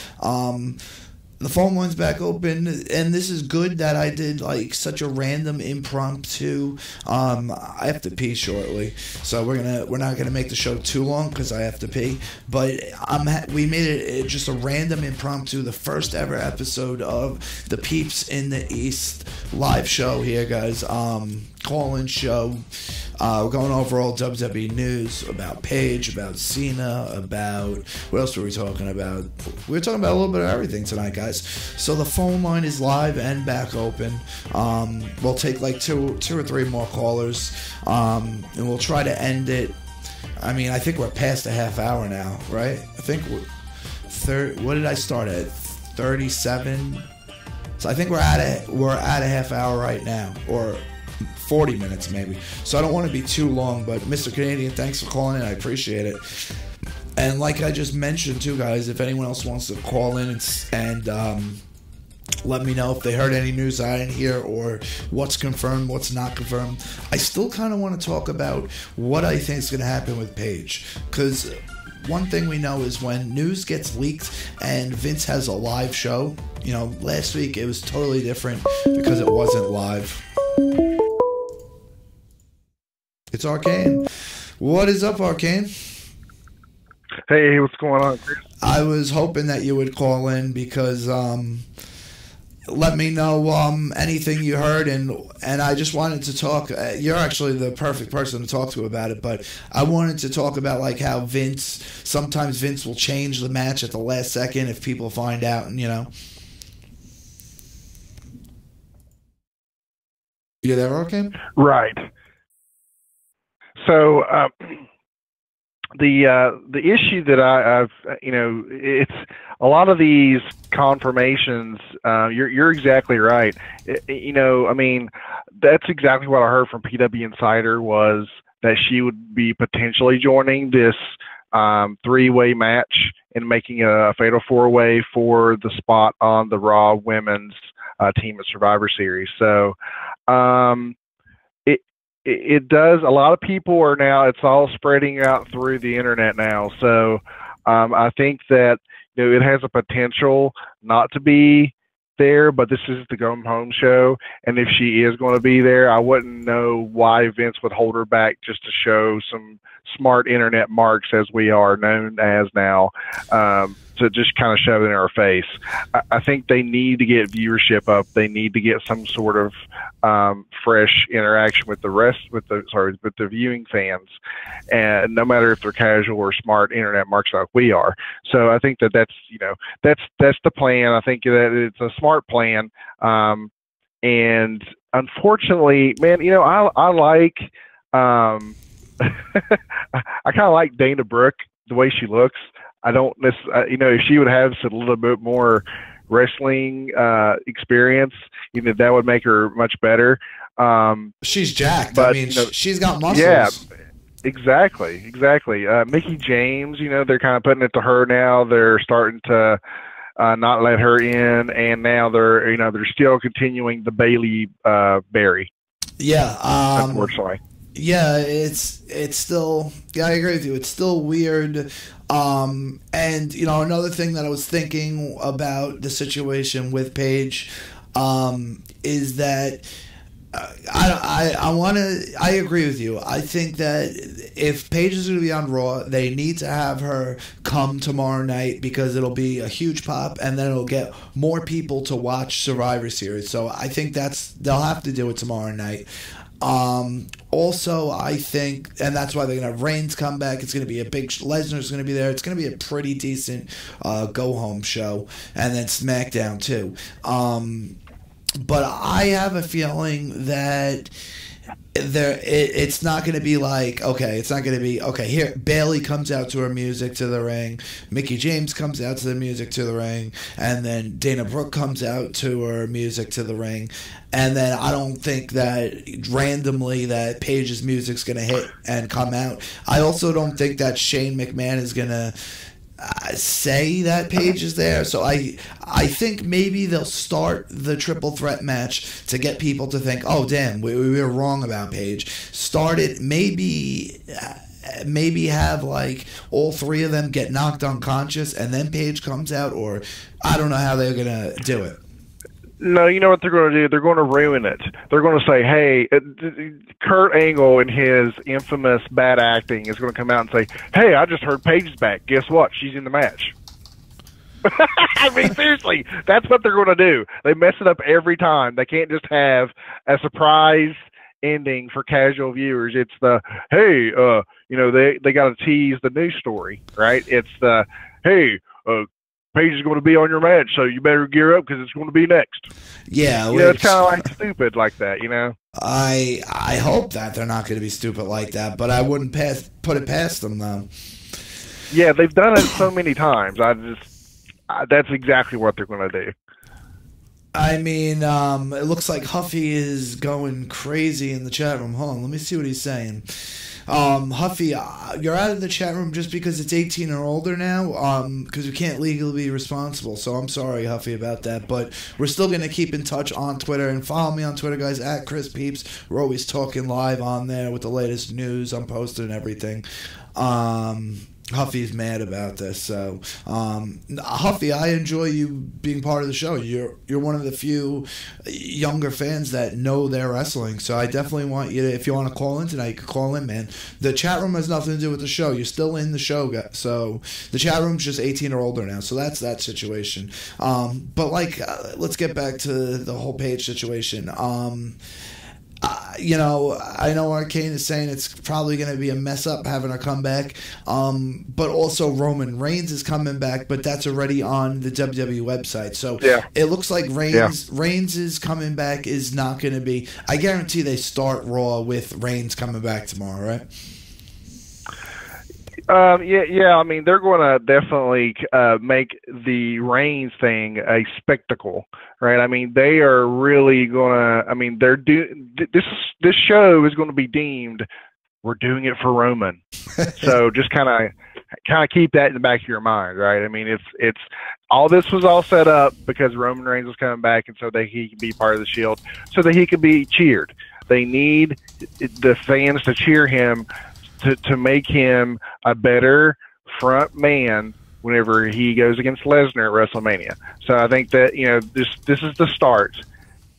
The phone line's back open, and this is good that I did like such a random impromptu. I have to pee shortly, so we're not gonna make the show too long because I have to pee. But we made it just a random impromptu, the first ever episode of the Peepz in the East live show here, guys. Call-in show. We're going over all WWE news about Paige, about Cena, about what else were we talking about? We were talking about a little bit of everything tonight, guys. So the phone line is live and back open. We'll take like two or three more callers, and we'll try to end it I mean, I think we're past a half hour now, right? I think what did I start at? 37. So I think we're at a half hour right now, or 40 minutes maybe. So I don't want to be too long, but Mr. Canadian, thanks for calling in. I appreciate it. And like I just mentioned too, guys, if anyone else wants to call in and let me know if they heard any news I didn't hear, or what's confirmed, what's not confirmed. I still kind of want to talk about what I think is going to happen with Paige, because one thing we know is when news gets leaked and Vince has a live show, you know, last week it was totally different because it wasn't live. It's Arcane. What is up, Arcane? Hey, what's going on, Chris? I was hoping that you would call in because let me know anything you heard, and I just wanted to talk. You're actually the perfect person to talk to about it, but I wanted to talk about like how sometimes Vince will change the match at the last second if people find out, and you know. You there, okay? Right. So the issue that I've it's a lot of these confirmations. You're exactly right. I mean, that's exactly what I heard from PW Insider, was that she would be potentially joining this three-way match and making a fatal four-way for the spot on the Raw Women's Team of Survivor Series. So it does. A lot of people are now, it's all spreading out through the internet now. So I think that it has a potential not to be there, but this is the Go Home show, and if she is going to be there, I wouldn't know why Vince would hold her back just to show some smart internet marks, as we are known as now, to just kind of shove it in our face. I think they need to get viewership up. They need to get some sort of fresh interaction with the viewing fans, and no matter if they're casual or smart internet marks like we are. So I think that's the plan. I think that it's a smart plan. And unfortunately, man, I like I kind of like Dana Brooke, the way she looks. I don't necessarily, if she would have a little bit more wrestling experience, that would make her much better. She's jacked. But, I mean, she's got muscles. Yeah, exactly. Mickie James, they're kind of putting it to her now. They're starting to not let her in, and now they're still continuing the Bailey Berry. Yeah, unfortunately. Yeah, it's still. Yeah, I agree with you. It's still weird. And another thing that I was thinking about the situation with Paige is that I agree with you. I think that if Paige is going to be on Raw, they need to have her come tomorrow night, because it'll be a huge pop, and then it'll get more people to watch Survivor Series. So I think they'll have to do it tomorrow night. Also, I think, and that's why they're going to have Reigns come back. It's going to be a big, Lesnar's going to be there. It's going to be a pretty decent go-home show. And then SmackDown, too. But I have a feeling that it's not going to be like, it's not going to be, here, Bailey comes out to her music to the ring, Mickie James comes out to the music to the ring, and then Dana Brooke comes out to her music to the ring, and then I don't think that randomly that Paige's music's going to hit and come out. I also don't think that Shane McMahon is going to say that Paige is there. So I think maybe they'll start the triple threat match to get people to think, oh damn, we were wrong about Paige. Start it, maybe have like all three of them get knocked unconscious, and then Paige comes out, or I don't know how they're gonna do it. No, you know what they're going to do? They're going to ruin it. They're going to say, hey, Kurt Angle in his infamous bad acting is going to come out and say, hey, I just heard Paige is back. Guess what? She's in the match. I mean, seriously, that's what they're going to do. They mess it up every time. They can't just have a surprise ending for casual viewers. It's the, hey, they got to tease the news story, right? It's the, hey, Paige is going to be on your match, so you better gear up because it's going to be next. Yeah, It's kind of like stupid like that, I hope that they're not going to be stupid like that, but I wouldn't put it past them though. Yeah, they've done it so many times. That's exactly what they're going to do. I mean, it looks like Huffy is going crazy in the chat room. Hold on, let me see what he's saying. Huffy, you're out of the chat room just because it's 18 or older now, because we can't legally be responsible. So I'm sorry, Huffy, about that. But we're still going to keep in touch on Twitter. And follow me on Twitter, guys, at Chris Peepz. We're always talking live on there with the latest news. I'm posting everything. Huffy's mad about this, so Huffy, I enjoy you being part of the show. You're one of the few younger fans that know their wrestling, so I definitely want you to, if you want to call in tonight, you can call in, man. The chat room has nothing to do with the show. You're still in the show, so the chat room's just 18 or older now, so that's that situation. But let's get back to the whole Paige situation. I know Arcane is saying it's probably going to be a mess up having her come back, but also Roman Reigns is coming back, but that's already on the WWE website. So It looks like Reigns is coming back is not going to be. I guarantee they start Raw with Reigns coming back tomorrow, right? I mean, they're going to definitely make the Reigns thing a spectacle, right? I mean, they are really going to. I mean, this show is going to be deemed, we're doing it for Roman. So just kind of keep that in the back of your mind, right? I mean, it's all this was all set up because Roman Reigns was coming back, and so that he can be part of the Shield, so that he could be cheered. They need the fans to cheer him. To make him a better front man whenever he goes against Lesnar at WrestleMania. So I think that this is the start,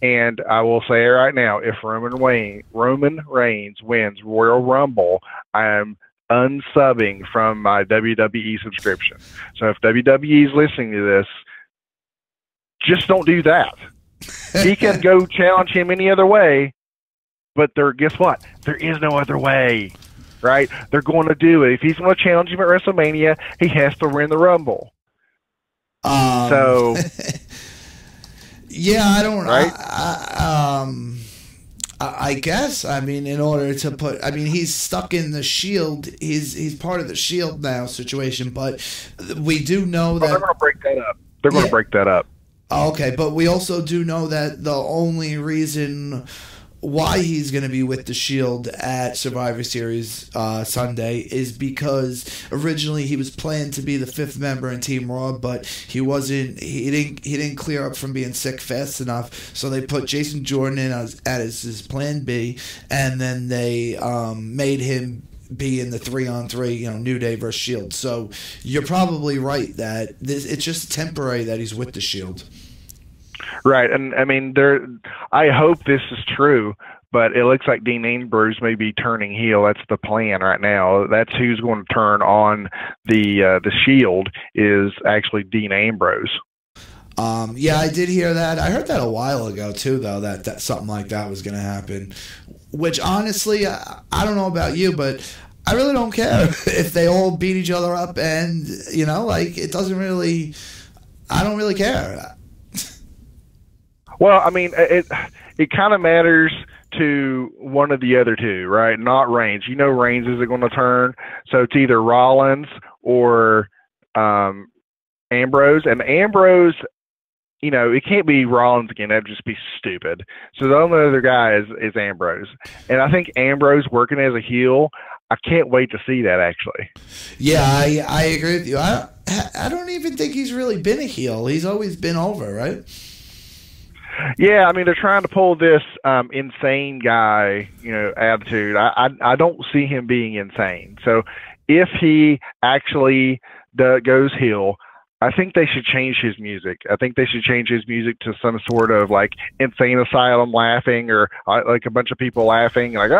and I will say it right now: if Roman Reigns wins Royal Rumble, I am unsubbing from my WWE subscription. So if WWE is listening to this, just don't do that. He can go challenge him any other way, but guess what? There is no other way. Right? They're going to do it. If he's going to challenge him at WrestleMania, he has to win the Rumble. So, yeah, I don't. Right? I guess. I mean, in order to put, I mean, he's stuck in the Shield. He's part of the Shield now situation. But we do know that they're going to break that up. They're going to break that up. Okay, but we also do know that the only reason why he's going to be with the Shield at Survivor Series Sunday is because originally he was planned to be the 5th member in Team Raw, but he didn't clear up from being sick fast enough, so they put Jason Jordan in as his plan B, and then they made him be in the 3-on-3, New Day versus Shield. So you're probably right that it's just temporary that he's with the Shield. Right, and I mean, I hope this is true, but it looks like Dean Ambrose may be turning heel. That's the plan right now. That's who's going to turn on the Shield is actually Dean Ambrose. Yeah, I did hear that. I heard that a while ago too, though, that something like that was going to happen. Which honestly, I don't know about you, but I really don't care if they all beat each other up, and it doesn't really. I don't really care. Well, I mean, it kind of matters to one of the other two, right? Not Reigns. Reigns isn't going to turn, so it's either Rollins or Ambrose. And Ambrose, it can't be Rollins again. That'd just be stupid. So the only other guy is Ambrose. And I think Ambrose working as a heel, I can't wait to see that, actually. Yeah, I agree with you. I don't even think he's really been a heel. He's always been over, right? Yeah, I mean, they're trying to pull this insane guy, attitude. I don't see him being insane. So if he actually goes heel, I think they should change his music. I think they should change his music to some sort of insane asylum laughing, or like a bunch of people laughing, like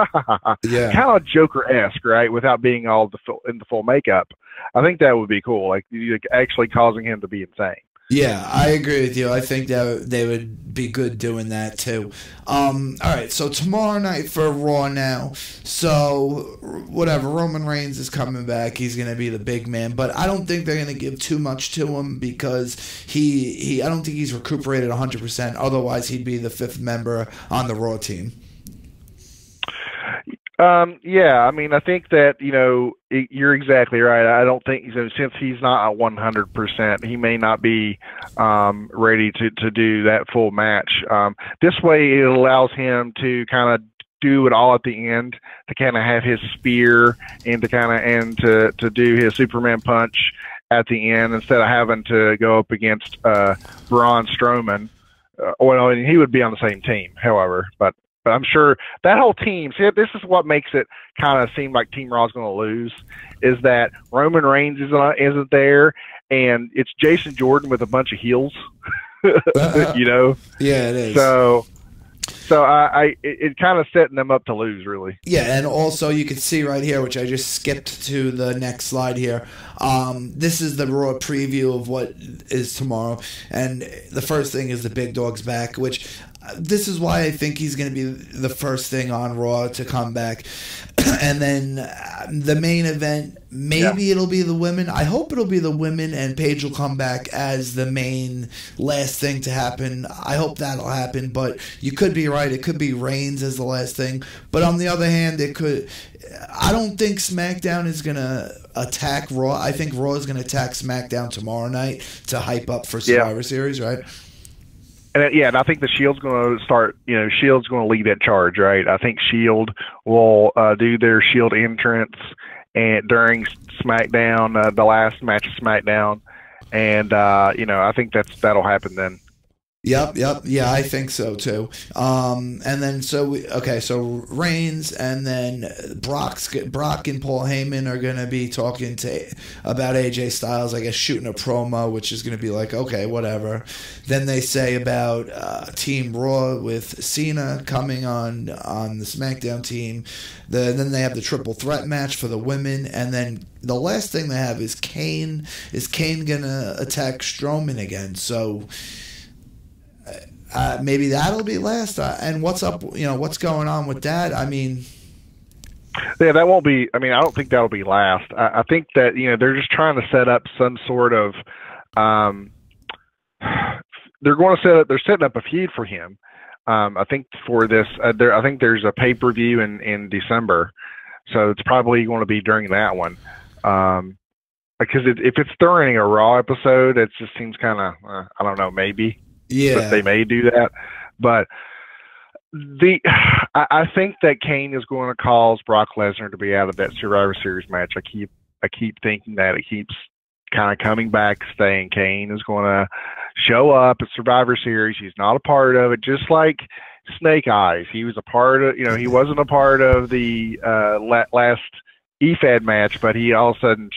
yeah, kind of Joker-esque, right? Without being all in the full makeup. I think that would be cool. Like actually causing him to be insane. Yeah, I agree with you. I think that they would be good doing that too. All right, so tomorrow night for Raw now. So whatever, Roman Reigns is coming back. He's going to be the big man, but I don't think they're going to give too much to him because he I don't think he's recuperated 100%. Otherwise, he'd be the fifth member on the Raw team. Yeah, I mean, I think that, you're exactly right. I don't think, since he's not at 100%, he may not be ready to do that full match. This way, it allows him to kind of do it all at the end, to kind of have his spear and to do his Superman punch at the end instead of having to go up against Braun Strowman. Well, he would be on the same team, however, but I'm sure that whole team, see, this is what makes it kind of seem like Team Raw's going to lose, is that Roman Reigns isn't there, and it's Jason Jordan with a bunch of heels, Yeah, it is. So it kind of setting them up to lose, really. Yeah, and also you can see right here, which I just skipped to the next slide here. This is the Raw preview of what is tomorrow, and the first thing is the Big Dog's back, which this is why I think he's going to be the first thing on Raw to come back. And then the main event, maybe it'll be the women. I hope it'll be the women, and Paige will come back as the main last thing to happen. I hope that'll happen, but you could be right. It could be Reigns as the last thing. But on the other hand, it could. I don't think SmackDown is going to attack Raw. I think Raw is going to attack SmackDown tomorrow night to hype up for Survivor Series, right? And I think the Shield's going to start. Shield's going to lead that charge, right? I think Shield will do their Shield entrance and during SmackDown, the last match of SmackDown, and I think that'll happen then. Yep. Yeah, I think so too. And then so Reigns, and then Brock and Paul Heyman are gonna be talking about AJ Styles, I guess, shooting a promo, which is gonna be like, okay, whatever. Then they say about Team Raw with Cena coming on the SmackDown team. Then they have the triple threat match for the women, and then the last thing they have is Kane. Is Kane gonna attack Strowman again? So. Maybe that'll be last. And what's up? What's going on with that? I mean, yeah, that won't be. I mean, I don't think that'll be last. I think that they're just trying to set up some sort of. They're setting up a feud for him. I think for this. I think there's a pay-per-view in December, so it's probably going to be during that one. Because if it's during a Raw episode, it just seems kind of. I don't know. Maybe. Yeah, but they may do that. But I think that Kane is going to cause Brock Lesnar to be out of that Survivor Series match. I keep thinking that. It keeps kind of coming back, saying Kane is going to show up at Survivor Series. He's not a part of it, just like Snake Eyes. He was a part of. He wasn't a part of the last EFAD match, but he all of a sudden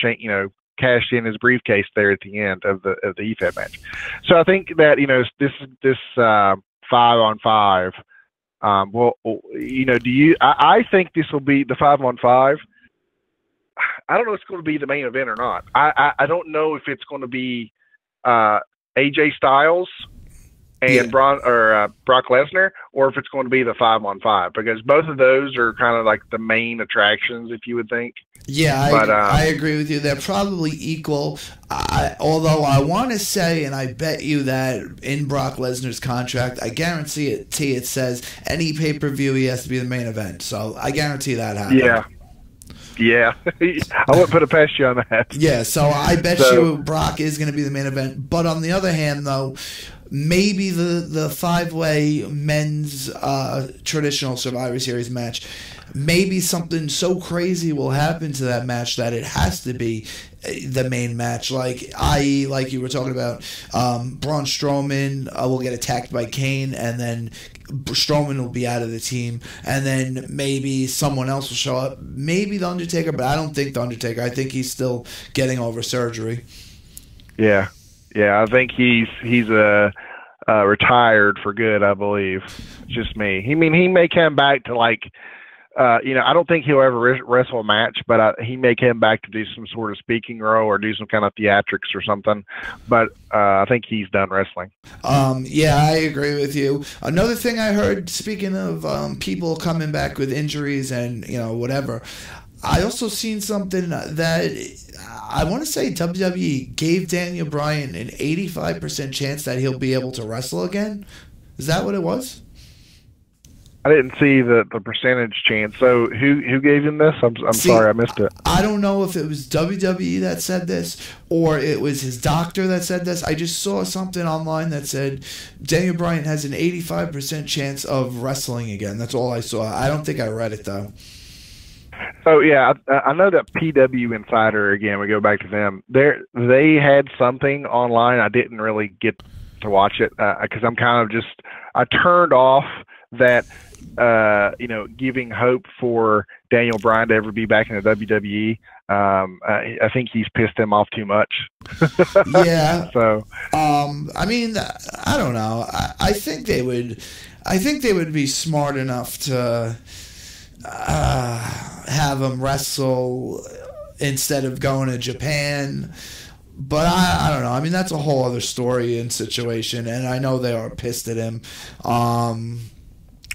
cashed in his briefcase there at the end of the EFAD match. So I think that this 5-on-5. I think this will be the 5-on-5. I don't know if it's going to be the main event or not. I don't know if it's going to be AJ Styles and Brock Lesnar, or if it's going to be the 5-on-5, because both of those are kind of like the main attractions, if you would think. Yeah, I agree with you. They're probably equal. Although I want to say, and I bet you that in Brock Lesnar's contract, I guarantee it says any pay-per-view he has to be the main event. So I guarantee that happens. Yeah. I wouldn't put it past you on that. Yeah, so I bet you Brock is going to be the main event. But on the other hand, though, maybe the 5-way men's traditional Survivor Series match, maybe something so crazy will happen to that match that it has to be the main match. Like you were talking about, Braun Strowman will get attacked by Kane, and then Strowman will be out of the team, and then maybe someone else will show up. Maybe The Undertaker, but I don't think The Undertaker. I think he's still getting over surgery. Yeah, I think he's retired for good, I believe. It's just me. He may come back to I don't think he'll ever wrestle a match, but he may come back to do some sort of speaking role or do some kind of theatrics or something. But I think he's done wrestling. Yeah, I agree with you. Another thing I heard, speaking of people coming back with injuries and whatever, I also seen something that I want to say WWE gave Daniel Bryan an 85% chance that he'll be able to wrestle again. Is that what it was? I didn't see the percentage chance. So who gave him this? I'm sorry, I missed it. I don't know if it was WWE that said this or it was his doctor that said this. I just saw something online that said Daniel Bryan has an 85% chance of wrestling again. That's all I saw. I don't think I read it though. So yeah, I know that PW Insider, again, we go back to them. They had something online. I didn't really get to watch it because I'm kind of just, I turned off that giving hope for Daniel Bryan to ever be back in the WWE. I think he's pissed them off too much. Yeah. So I mean, I don't know. I think they would be smart enough to have him wrestle instead of going to Japan. But I don't know. I mean, that's a whole other story and situation, and I know they are pissed at him.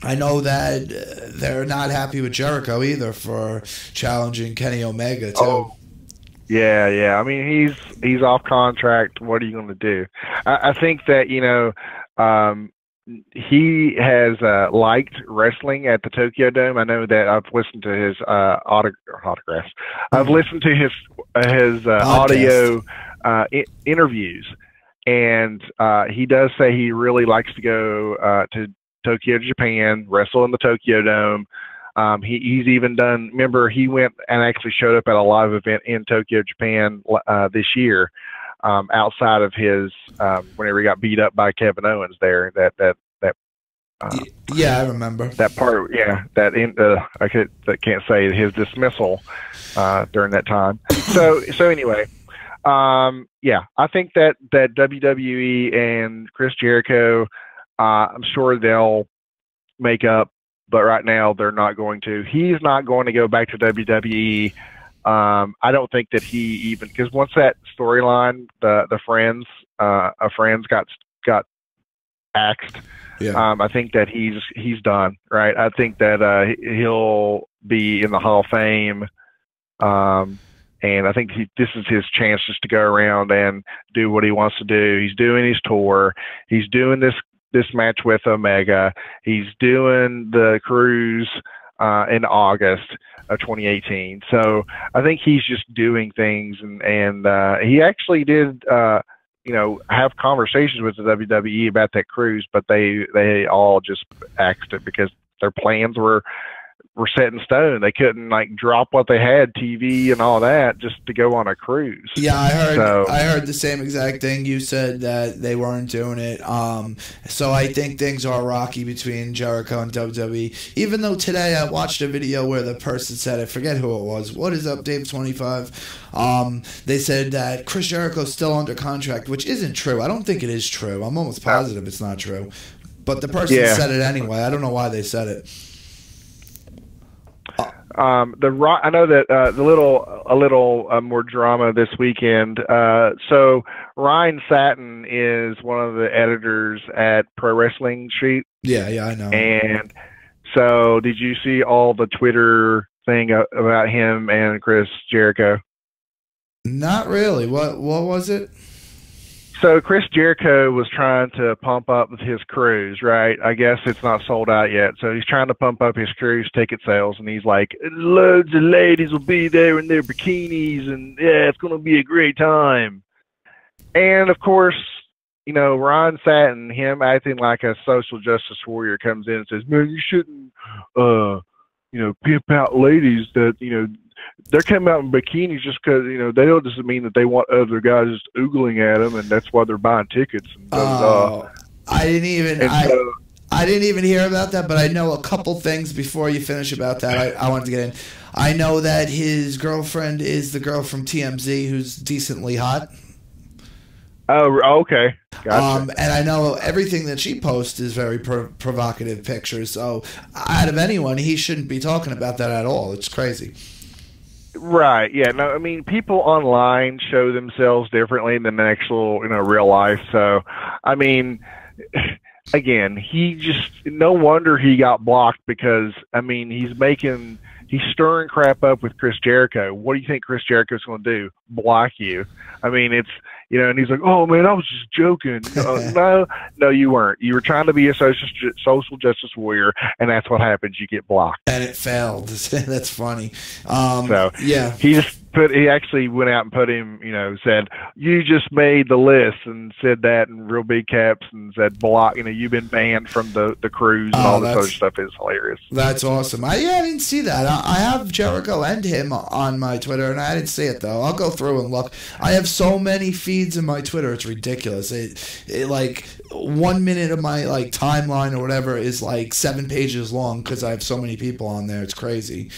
I know that they're not happy with Jericho either for challenging Kenny Omega too. Oh, yeah. I mean, he's off contract. What are you going to do? I think that he has liked wrestling at the Tokyo Dome. I know that I've listened to his autographs. I've listened to his audio interviews, and he does say he really likes to go to Tokyo, Japan, wrestle in the Tokyo Dome. He's even done. Remember, he went and actually showed up at a live event in Tokyo, Japan this year. Outside of his whenever he got beat up by Kevin Owens there, yeah, I remember that part. Yeah, I can't say his dismissal during that time. So anyway, yeah, I think that WWE and Chris Jericho, I'm sure they'll make up, but right now they're not going to. He's not going to go back to WWE. I don't think that he even, because once that storyline, the friends got axed. Yeah. I think that he's done, right? I think that he'll be in the Hall of Fame, and I think this is his chance just to go around and do what he wants to do. He's doing his tour. He's doing this match with Omega. He's doing the cruise in August of 2018. So I think he's just doing things, and he actually did have conversations with the WWE about that cruise, but they all just axed it because their plans were set in stone. They couldn't drop what they had, TV and all that, just to go on a cruise. Yeah, I heard the same exact thing. You said that they weren't doing it. So I think things are rocky between Jericho and WWE. Even though today I watched a video where the person said, I forget who it was. What is up, Dave 25? They said that Chris Jericho's still under contract, which isn't true. I don't think it is true. I'm almost positive it's not true. But the person said it anyway. I don't know why they said it. I know that a little more drama this weekend. So Ryan Satin is one of the editors at Pro Wrestling Street. Yeah, I know. And so, did you see all the Twitter thing about him and Chris Jericho? Not really. What was it? So Chris Jericho was trying to pump up his cruise, right? I guess it's not sold out yet. So he's trying to pump up his cruise ticket sales, and he's like, loads of ladies will be there in their bikinis, and yeah, it's going to be a great time. And of course, Ron Satin, him acting like a social justice warrior, comes in and says, man, you shouldn't, pimp out ladies that, they're coming out in bikinis just because they don't doesn't mean that they want other guys just oogling at them, and that's why they're buying tickets. And I didn't even hear about that, but I know a couple things before you finish about that. I wanted to get in. I know that his girlfriend is the girl from TMZ who's decently hot. Oh, okay. Gotcha. And I know everything that she posts is very provocative pictures. So out of anyone, he shouldn't be talking about that at all. It's crazy. Right. Yeah. No, I mean, people online show themselves differently than the actual, real life. So, I mean, again, no wonder he got blocked because, I mean, he's stirring crap up with Chris Jericho. What do you think Chris Jericho's going to do? Block you. I mean, it's, and he's like, oh, man, I was just joking. No, you weren't. You were trying to be a social justice warrior, and that's what happens. You get blocked. And it failed. That's funny. Yeah. He actually went out and put him, said, you just made the list, and said that in real big caps, and said, block, you've been banned from the cruise, and all this other stuff is hilarious. That's awesome. I didn't see that. I have Jericho and him on my Twitter, and I didn't see it, though. I'll go through and look. I have so many feeds in my Twitter, it's ridiculous. It like 1 minute of my timeline or whatever is 7 pages long because I have so many people on there. It's crazy.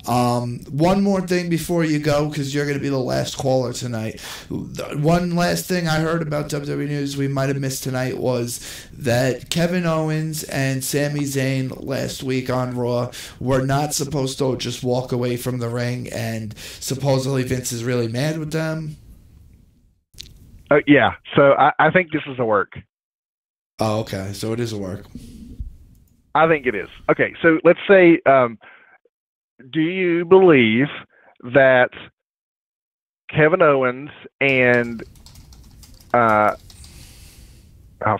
One more thing before you go, because you're going to be the last caller tonight. One last thing I heard about WWE News we might have missed tonight was that Kevin Owens and Sami Zayn last week on Raw were not supposed to just walk away from the ring, and supposedly Vince is really mad with them. Yeah, so I think this is a work. Oh, okay, so it is a work. I think it is. Okay, so let's say... do you believe that Kevin Owens and I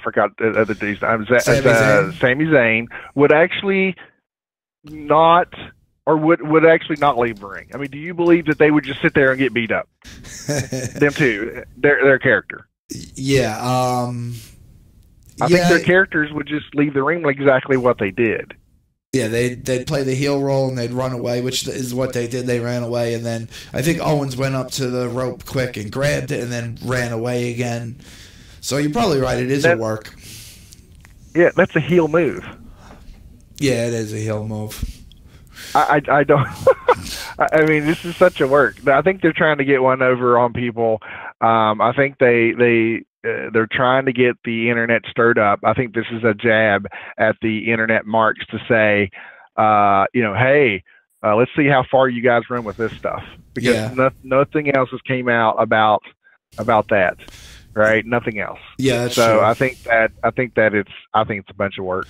forgot the other dude's name, Sami Zayn would actually not, or would actually not leave the ring? I mean, do you believe that they would just sit there and get beat up? Them two, their character. Yeah. I think their characters would just leave the ring like exactly what they did. Yeah, they'd play the heel role and they'd run away, which is what they did. They ran away, and then I think Owens went up to the rope quick and grabbed it and then ran away again. So you're probably right. It is a work. Yeah, that's a heel move. Yeah, it is a heel move. I don't. I mean, this is such a work. I think they're trying to get one over on people. I think they're trying to get the internet stirred up. I think this is a jab at the internet marks to say, hey, let's see how far you guys run with this stuff, because nothing else has came out about that, right? Nothing else. Yeah, that's so true. I think it's a bunch of work.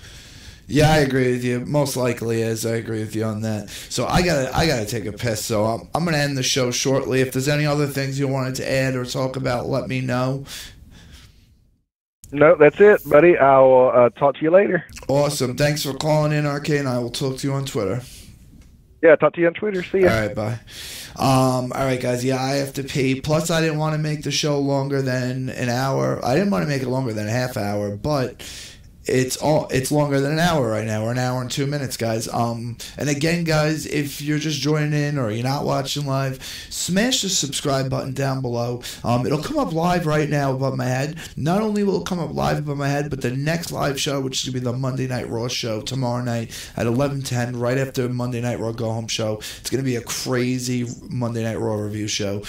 Yeah, I agree with you. Most likely is. I agree with you on that. So I gotta take a piss. So I'm gonna end the show shortly. If there's any other things you wanted to add or talk about, let me know. No, that's it, buddy. I will talk to you later. Awesome. Thanks for calling in, RK, and I will talk to you on Twitter. Yeah, talk to you on Twitter. See ya. All right, bye. All right, guys. Yeah, I have to pee. Plus, I didn't want to make the show longer than an hour. I didn't want to make it longer than a half hour, but it's longer than an hour right now. We're an hour and 2 minutes, guys. And again, guys, if you're just joining in or you're not watching live, smash the subscribe button down below. It'll come up live right now above my head. Not only will it come up live above my head, but the next live show, which is going to be the Monday Night Raw show tomorrow night at 11:10, right after Monday Night Raw Go Home show. It's going to be a crazy Monday Night Raw review show.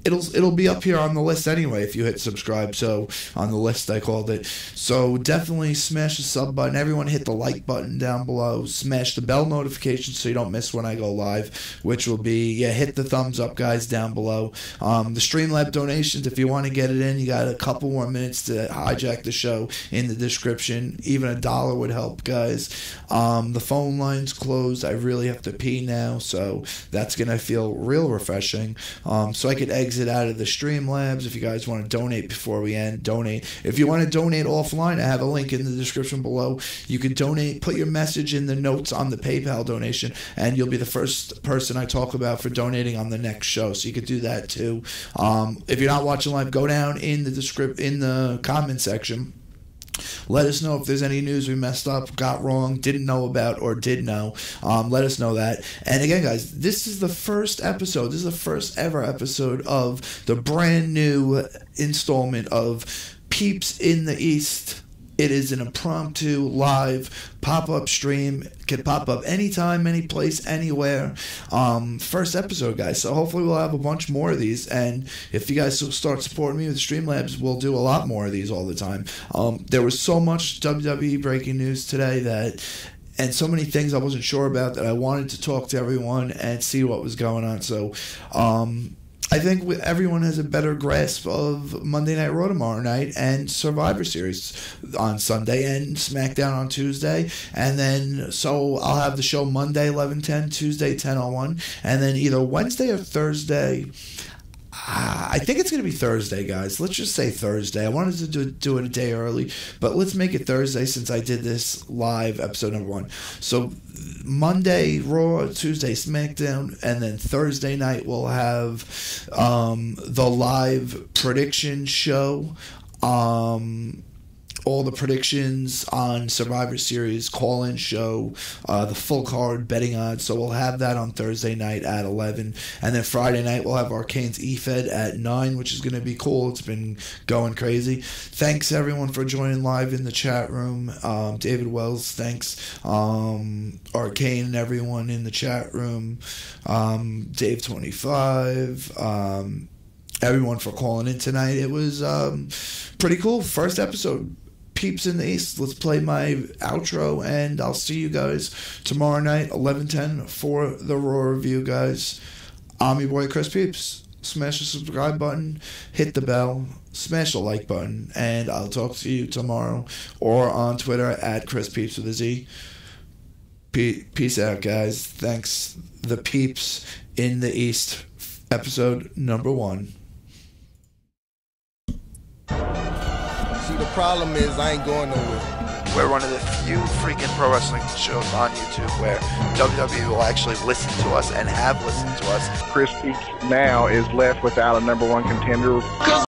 It'll be up here on the list anyway if you hit subscribe. So on the list, I called it. So definitely smash the sub button. Everyone hit the like button down below. Smash the bell notification so you don't miss when I go live, which will be, hit the thumbs up, guys, down below. The Streamlab donations, if you want to get it in, you got a couple more minutes to hijack the show in the description. Even $1 would help, guys. The phone line's closed. I really have to pee now, so that's going to feel real refreshing. So I could exit out of the Streamlabs. If you guys want to donate before we end, donate. If you want to donate offline, I have a link in the description below. You can donate, put your message in the notes on the PayPal donation, and you'll be the first person I talk about for donating on the next show. So you could do that too. If you're not watching live, go down in the comment section. Let us know if there's any news we messed up, got wrong, didn't know about, or did know. Let us know that. And again, guys, this is the first episode. This is the first ever episode of the brand new installment of Peepz in the East It is an impromptu, live, pop-up stream. It can pop up anytime, any place, anywhere. First episode, guys. So hopefully we'll have a bunch more of these. And if you guys start supporting me with Streamlabs, we'll do a lot more of these all the time. There was so much WWE breaking news today and so many things I wasn't sure about that I wanted to talk to everyone and see what was going on. So, I think everyone has a better grasp of Monday Night Raw tomorrow night and Survivor Series on Sunday and SmackDown on Tuesday. And then, so I'll have the show Monday 11:10, Tuesday 10:01, and then either Wednesday or Thursday. I think it's going to be Thursday, guys. Let's just say Thursday. I wanted to do it a day early, but let's make it Thursday since I did this live episode number 1. So Monday, Raw, Tuesday, SmackDown, and then Thursday night we'll have the live prediction show. All the predictions on Survivor Series, call-in show, the full card, betting odds. So we'll have that on Thursday night at 11. And then Friday night, we'll have Arcane's E-Fed at 9, which is going to be cool. It's been going crazy. Thanks, everyone, for joining live in the chat room. David Wells, thanks. Arcane and everyone in the chat room. Dave25. Everyone for calling in tonight. It was pretty cool. First episode. Peepz in the East. Let's play my outro, and I'll see you guys tomorrow night, 11:10, for the Raw review, guys. I'm your boy, Chris Peepz. Smash the subscribe button, hit the bell, smash the like button, and I'll talk to you tomorrow or on Twitter at Chris Peepz with a Z. Peace out, guys. Thanks. The Peepz in the East, episode number 1. See, the problem is I ain't going nowhere. We're one of the few freaking pro wrestling shows on YouTube where WWE will actually listen to us and have listened to us. Chris Peepz now is left without a number 1 contender. Cause